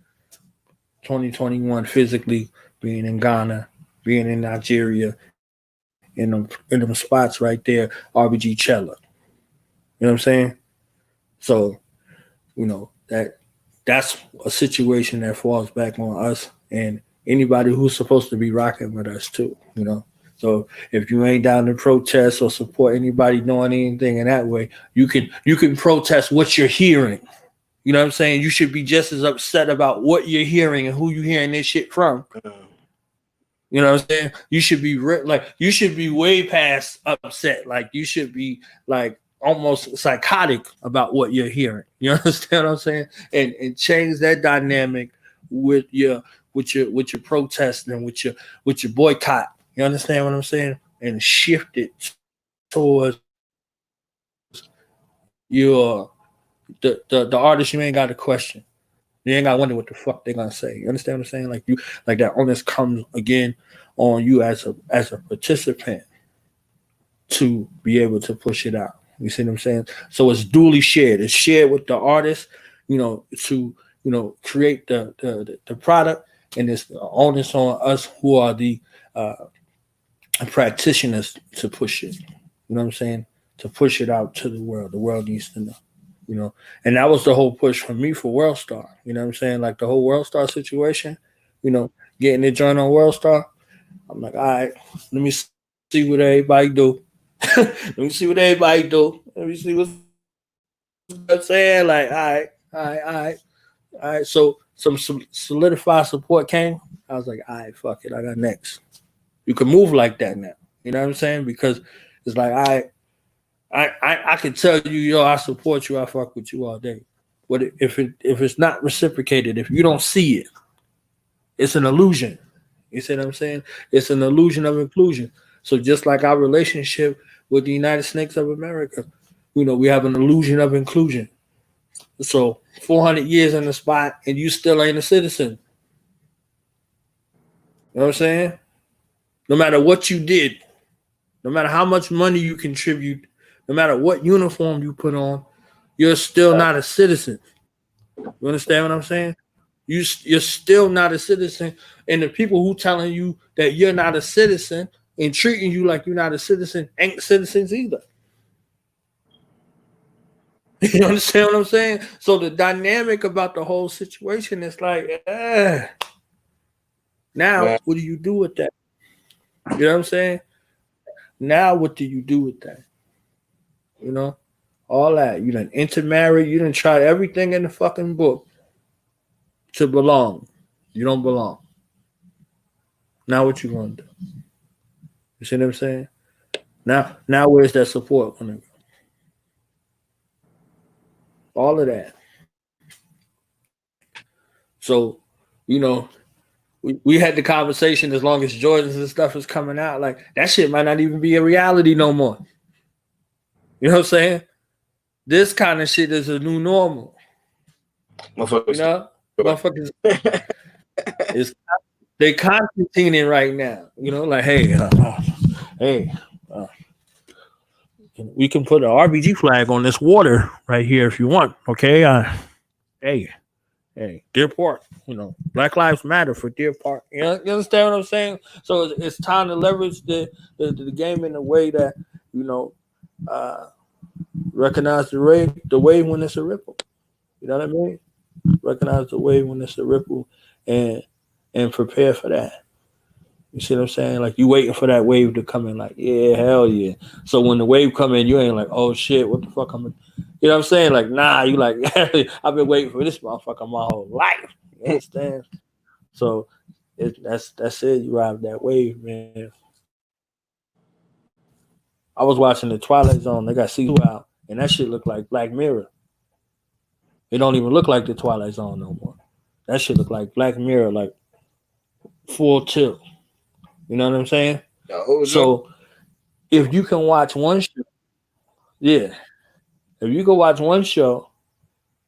2021 physically, being in Ghana, being in Nigeria, in them spots right there, RBG Cella. You know what I'm saying? So, that's a situation that falls back on us and anybody who's supposed to be rocking with us too. So if you ain't down to protest or support anybody doing anything in that way, you can protest what you're hearing. You know what I'm saying? You should be just as upset about what you're hearing and who you're hearing this shit from. You know what I'm saying? You should be way past upset. Like, you should be like almost psychotic about what you're hearing. You understand what I'm saying? And change that dynamic with your protest and with your boycott. You understand what I'm saying? And shift it towards the artist. You ain't got to question. You ain't got to wonder what the fuck they're gonna say. You understand what I'm saying? Like that onus comes again on you as a participant to be able to push it out. You see what I'm saying? So it's duly shared. It's shared with the artist, to create the product, and it's the onus on us who are the practitioners to push it. You know what I'm saying? To push it out to the world. The world needs to know. And that was the whole push for me for World Star. You know what I'm saying? Like, the whole World Star situation, getting it joined on World Star. I'm like, all right, let me see what everybody do. Let me see what everybody do. Let me see what's I'm saying. Like, all right. So some solidified support came. I was like, all right, fuck it. I got next. You can move like that now. You know what I'm saying? Because it's like, I can tell you, yo, I support you, I fuck with you all day. But if it's not reciprocated, if you don't see it, it's an illusion. You see what I'm saying? It's an illusion of inclusion. So just like our relationship with the United States of America, we have an illusion of inclusion. So 400 years in the spot and you still ain't a citizen. You know what I'm saying? No matter what you did, no matter how much money you contribute no matter what uniform you put on, you're still not a citizen. You understand what I'm saying? You're still not a citizen, and the people who telling you that you're not a citizen and treating you like you're not a citizen ain't citizens either. You understand what I'm saying? So the dynamic about the whole situation is like, now Man. what do you do with that? You know what I'm saying? Now what do you do with that? You know, all that. You done intermarried. You done tried everything in the fucking book to belong. You don't belong. Now what you gonna do? You see what I'm saying? Now where's that support gonna go? All of that. So, you know, we had the conversation as long as Jordans and stuff is coming out, like that shit might not even be a reality no more. You know what I'm saying? This kind of shit is a new normal. You know? Motherfuckers is they Constantining right now. You know, like, hey, we can put an RBG flag on this water right here if you want. Okay. Hey, Deer Park. You know, Black Lives Matter for Deer Park. You understand what I'm saying? So it's time to leverage the game in a way that, you know, recognize the wave when it's a ripple. You know what I mean? Recognize the wave when it's a ripple and prepare for that. You see what I'm saying? Like you waiting for that wave to come in, like, yeah, hell yeah. So when the wave come in, you ain't like, oh shit, what the fuck I'm, you know what I'm saying? Like, nah, you like, I've been waiting for this motherfucker my whole life. You understand? So that's it. You ride that wave, man. I was watching the Twilight Zone. They got season 2 out, and that shit look like Black Mirror. It don't even look like the Twilight Zone no more. That shit look like Black Mirror, like full tilt. You know what I'm saying? So if you can watch one show, yeah, if you can watch one show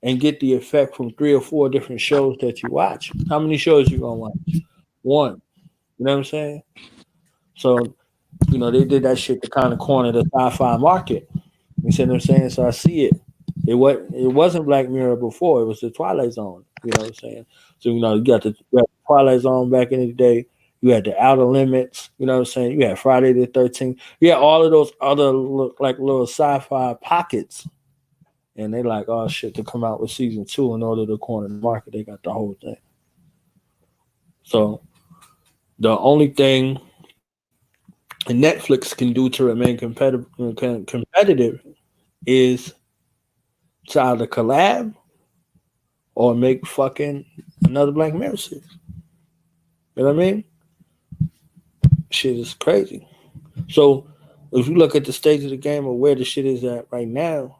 and get the effect from 3 or 4 different shows that you watch, how many shows you gonna watch? One. You know what I'm saying? So, you know, they did that shit to kind of corner the sci-fi market. You see what I'm saying? So I see it. It wasn't Black Mirror before. It was the Twilight Zone. You know what I'm saying? So, you know, you got the Twilight Zone back in the day. You had the Outer Limits. You know what I'm saying? You had Friday the 13th. You had all of those other like little sci-fi pockets. And they like, oh shit, to come out with season 2 in order to corner the market. They got the whole thing. So the only thing Netflix can do to remain competitive is to either collab or make fucking another Black Mirror series. You know what I mean? Shit is crazy. So if you look at the stage of the game or where the shit is at right now,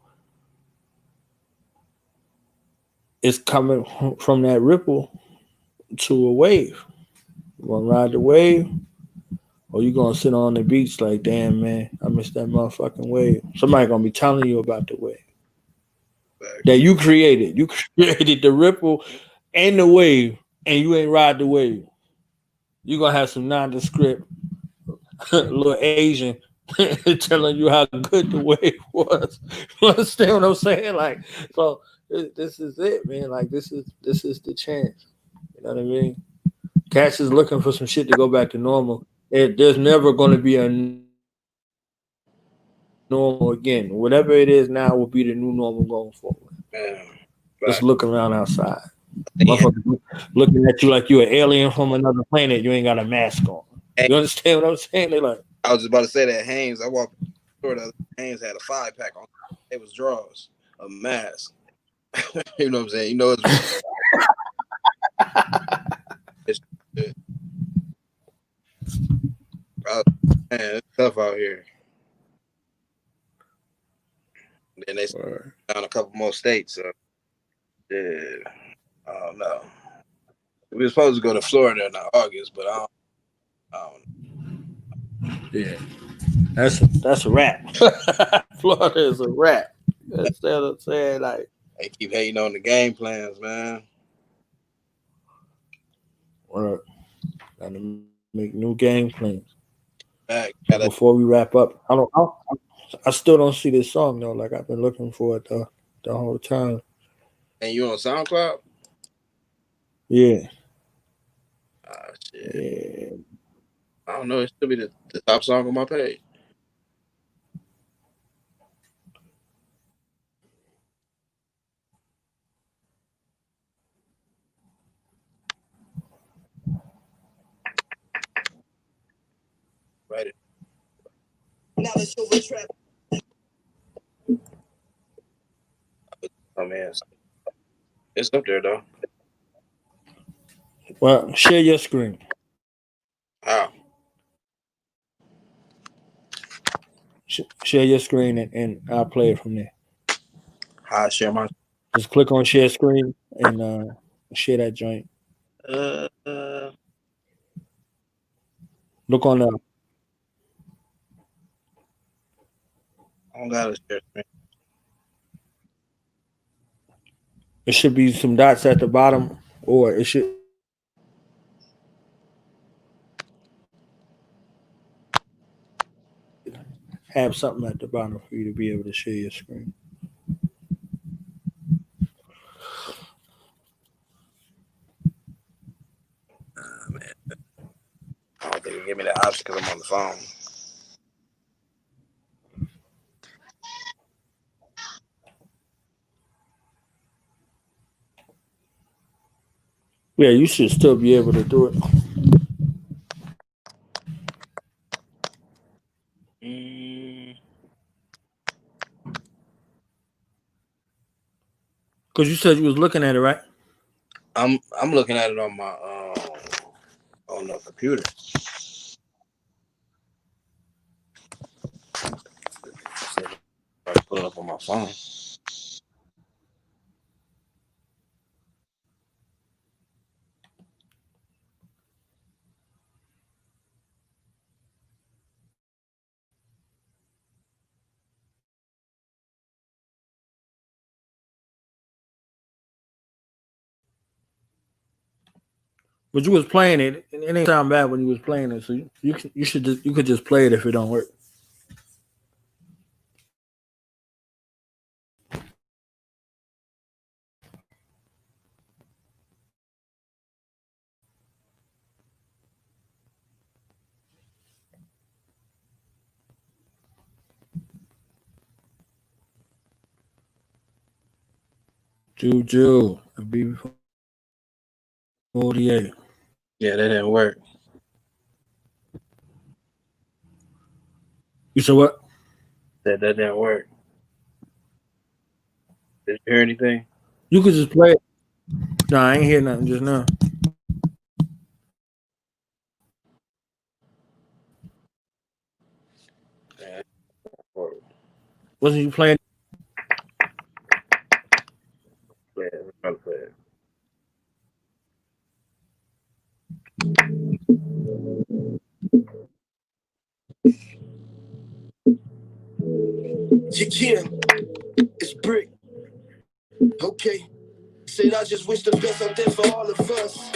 it's coming from that ripple to a wave. You gonna ride the wave, or you gonna sit on the beach like, damn man, I missed that motherfucking wave. Somebody gonna be telling you about the wave that you created. You created the ripple and the wave, and you ain't ride the wave. You gonna have some nondescript little Asian telling you how good the wave was. You understand what I'm saying? Like, so this is it, man. Like this is the chance. You know what I mean? Cash is looking for some shit to go back to normal. There's never going to be a normal again. Whatever it is now will be the new normal going forward. Man, just look around outside. Motherfuckers looking at you like you're an alien from another planet. You ain't got a mask on. You understand what I'm saying? They like. I was just about to say that Haynes. I walked through the Haynes had a 5-pack on. It was drawers, a mask. You know what I'm saying? You know it's man, it's tough out here. And they down a couple more states. So yeah, I don't know. We were supposed to go to Florida in August, but I don't know. Yeah, that's a wrap. Florida is a wrap. That's what I'm saying. Like they keep hating on the game plans, man. Gotta make new game plans. Before we wrap up, I still don't see this song though. Like I've been looking for it the whole time. And you on SoundCloud? Yeah. Shit. Yeah. I don't know. It should be the top song on my page. Right. Now let's show the trap. Oh man, it's up there though. Well, share your screen. Wow. Share your screen and I'll play it from there. How I share my. Just click on share screen and share that joint. Look on the. I don't got a share screen. It should be some dots at the bottom, or it should have something at the bottom for you to be able to share your screen. Man. I don't think they give me that option because I'm on the phone. Yeah, you should still be able to do it. Because you said you was looking at it, right? I'm looking at it on my on the computer. I put it up on my phone. But you was playing it, and it ain't sound bad when you was playing it. So you could just play it if it don't work. Juju, BB48. Yeah, that didn't work. You said what? That didn't work. Did you hear anything? You could just play it. No, I ain't hear nothing just now. Yeah. Wasn't you playing? Yeah, I'm trying to play it. Yeah, it's Brick. Okay. Said I just wish the best out there for all of us.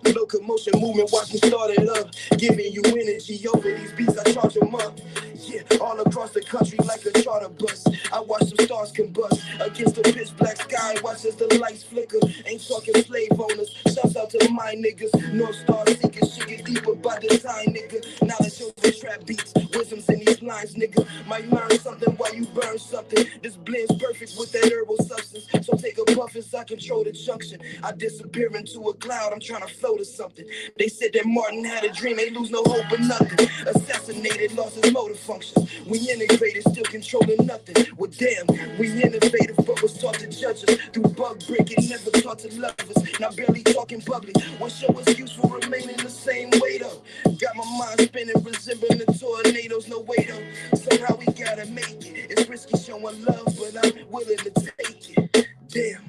Locomotion movement, watch me start it up. Giving you energy over these beats, I charge them up. Yeah, all across the country like a charter bus. I watch some stars combust against the pitch black sky. Watch as the lights flicker. Ain't talking slave owners. Shouts out to my niggas. North Star seekers, shit get deeper by design, nigga. Knowledge over trap beats. Wisdom's in these lines, nigga. Might learn something while you burn something. This blends perfect with that herbal substance. So take a puff as I control the junction. I disappear into a cloud. I'm trying to float to something. They said that Martin had a dream. They lose no hope in nothing. Assassinated, lost his motor functions. We integrated, still controlling nothing. Well, damn, we innovative, but was taught to judge us. Through bug breaking, never taught to love us. Now barely talking public. What's your excuse for remaining the same way though? Got my mind spinning, resembling the tornadoes. No way though. Somehow we gotta make it. It's risky showing love, but I'm willing to take it. Damn.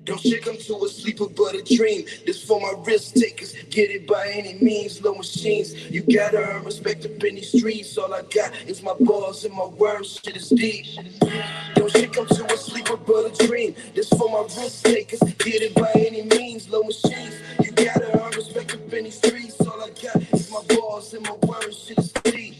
Don't shit come to a sleeper but a dream. This for my risk takers. Get it by any means. Low machines. You gotta earn respect up in these streets. All I got is my balls and my words. Shit is deep. Don't shit come to a sleeper but a dream. This for my risk takers. Get it by any means. Low machines. You gotta earn respect up in these streets. All I got is my balls and my words. Shit is deep.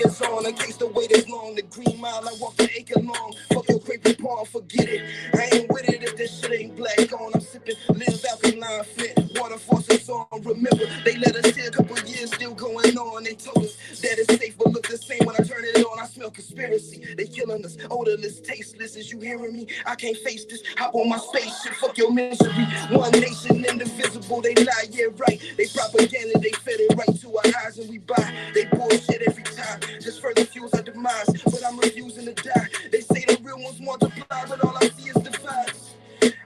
is on. In case the wait is long, the green mile I walk the acre long. Fuck your creepy pawn, forget it. I ain't with it if this shit ain't black on. I'm sipping live alkaline Flint. Water forces on. Remember, they let us here a couple years still going on. They told us that it's safe, but look the same when I turn it on. I smell conspiracy. They killing us, odorless, tasteless. Is you hearing me? I can't face this. Hop on my spaceship, fuck your misery. One nation, indivisible. They lie, yeah, right. They propaganda, they fed it right to our eyes, and we buy. They bullshit every time, just further fuels our demise. But I'm refusing to die. They say the real ones multiply, but all I see is divide.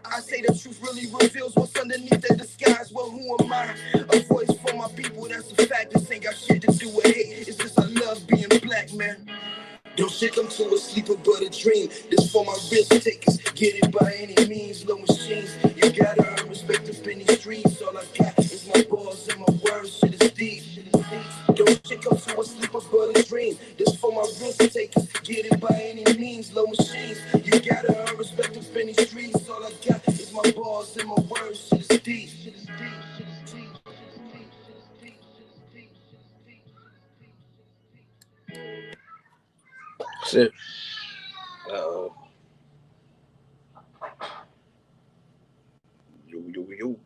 I say the truth really reveals what's underneath the disguise. Well, who am I? A voice for my people, that's a fact. This ain't got shit to do with hate. It's just I love being black, man. Don't shit come to a sleeper but a dream. This for my risk takers. Get it by any means, low machines. You gotta earn respect up in these streets. All I got is my balls and my words. Shit is deep. Don't shit come to a sleeper but a dream. This for my risk takers. Get it by any means, low machines. You gotta earn respect up in these streets. All I got is my balls and my words. Shit is deep. Shit is deep. Shit is deep. Shit. Uh-oh. Yo.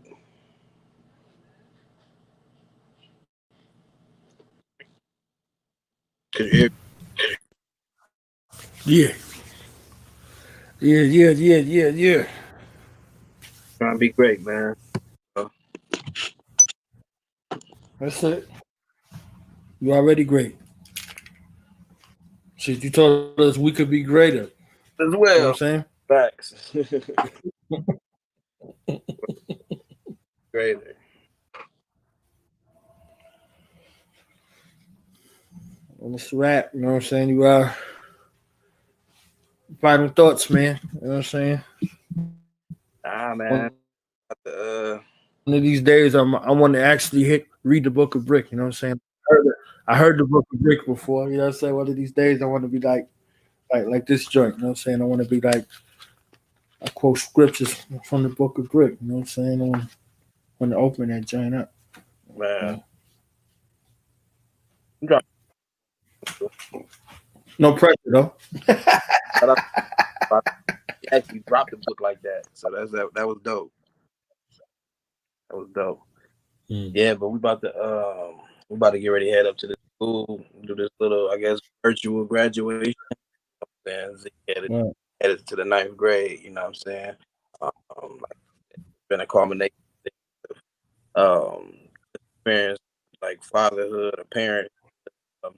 Could you hear Yeah. Yeah. trying to be great, man? That's it. You're already great. Shit, you told us we could be greater. As You know well. what I'm saying? Facts. Greater. On this rap, you know what I'm saying? You final thoughts, man. You know what I'm saying? Man. One of these days, I want to actually read the Book of Brick. You know what I'm saying? I heard the Book of Brick before. You know what I'm saying? One of these days, I want to be like this joint. You know what I'm saying? I want to be like, I quote scriptures from the Book of Brick. You know what I'm saying? I want to open that joint up. Man. No pressure though. He actually dropped the book like that, so that was dope. That was dope. Yeah, but we about to get ready to head up to the school, do this little, I guess, virtual graduation. And headed to the 9th grade. You know what I'm saying? It's been a culmination of experience, like fatherhood, a parent, you know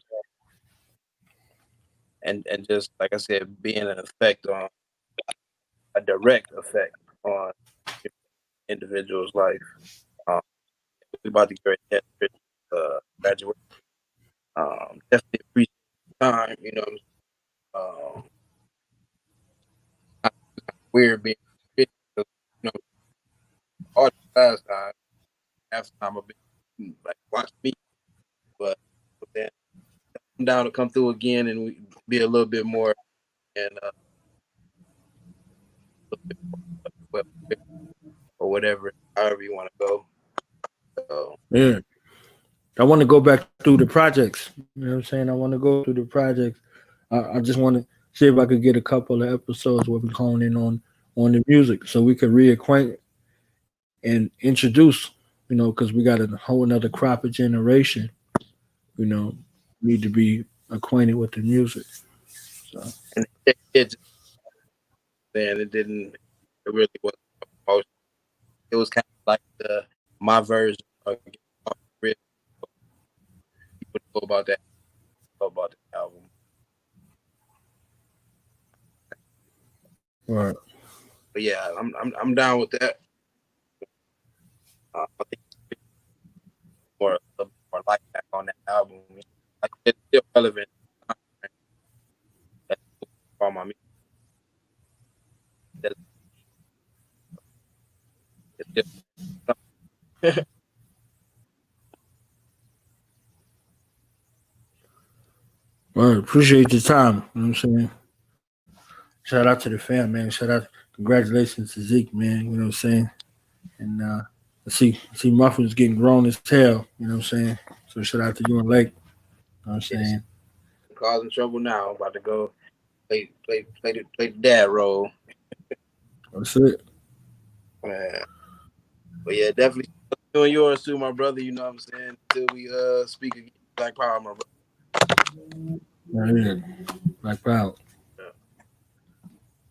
and just like I said, being an effect on a direct effect on individual's life. We about to get ready to graduate. Definitely appreciate the time. You know, weird being, you know, all the last time, half the time I've been like watch me, but then come down to come through again and we be a little bit more and or whatever, however you want to go. So, Yeah. I want to go back through the projects. You know what I'm saying? I want to go through the projects. I just want to see if I could get a couple of episodes where we hone in on the music so we could reacquaint and introduce, you know, because we got a whole another crop of generation, you know, need to be acquainted with the music. So. and it really wasn't emotional. It was kind of like my version of real. People know about that album. Right. But yeah, I'm down with that. I think more light back on that album. Like it's still relevant. That's all my music. It's still Right. Appreciate your time. You know what I'm saying? Shout out to the fam, man. Congratulations to Zeke, man. You know what I'm saying? And see Muffin's getting grown as hell. You know what I'm saying? So shout out to you and Lake. You know what I'm saying? causing trouble now. I'm about to go play the dad role. That's it. Man. But yeah, definitely you and yours too, my brother. You know what I'm saying? Until we speak again, Black Power, my brother. Yeah. Black Power.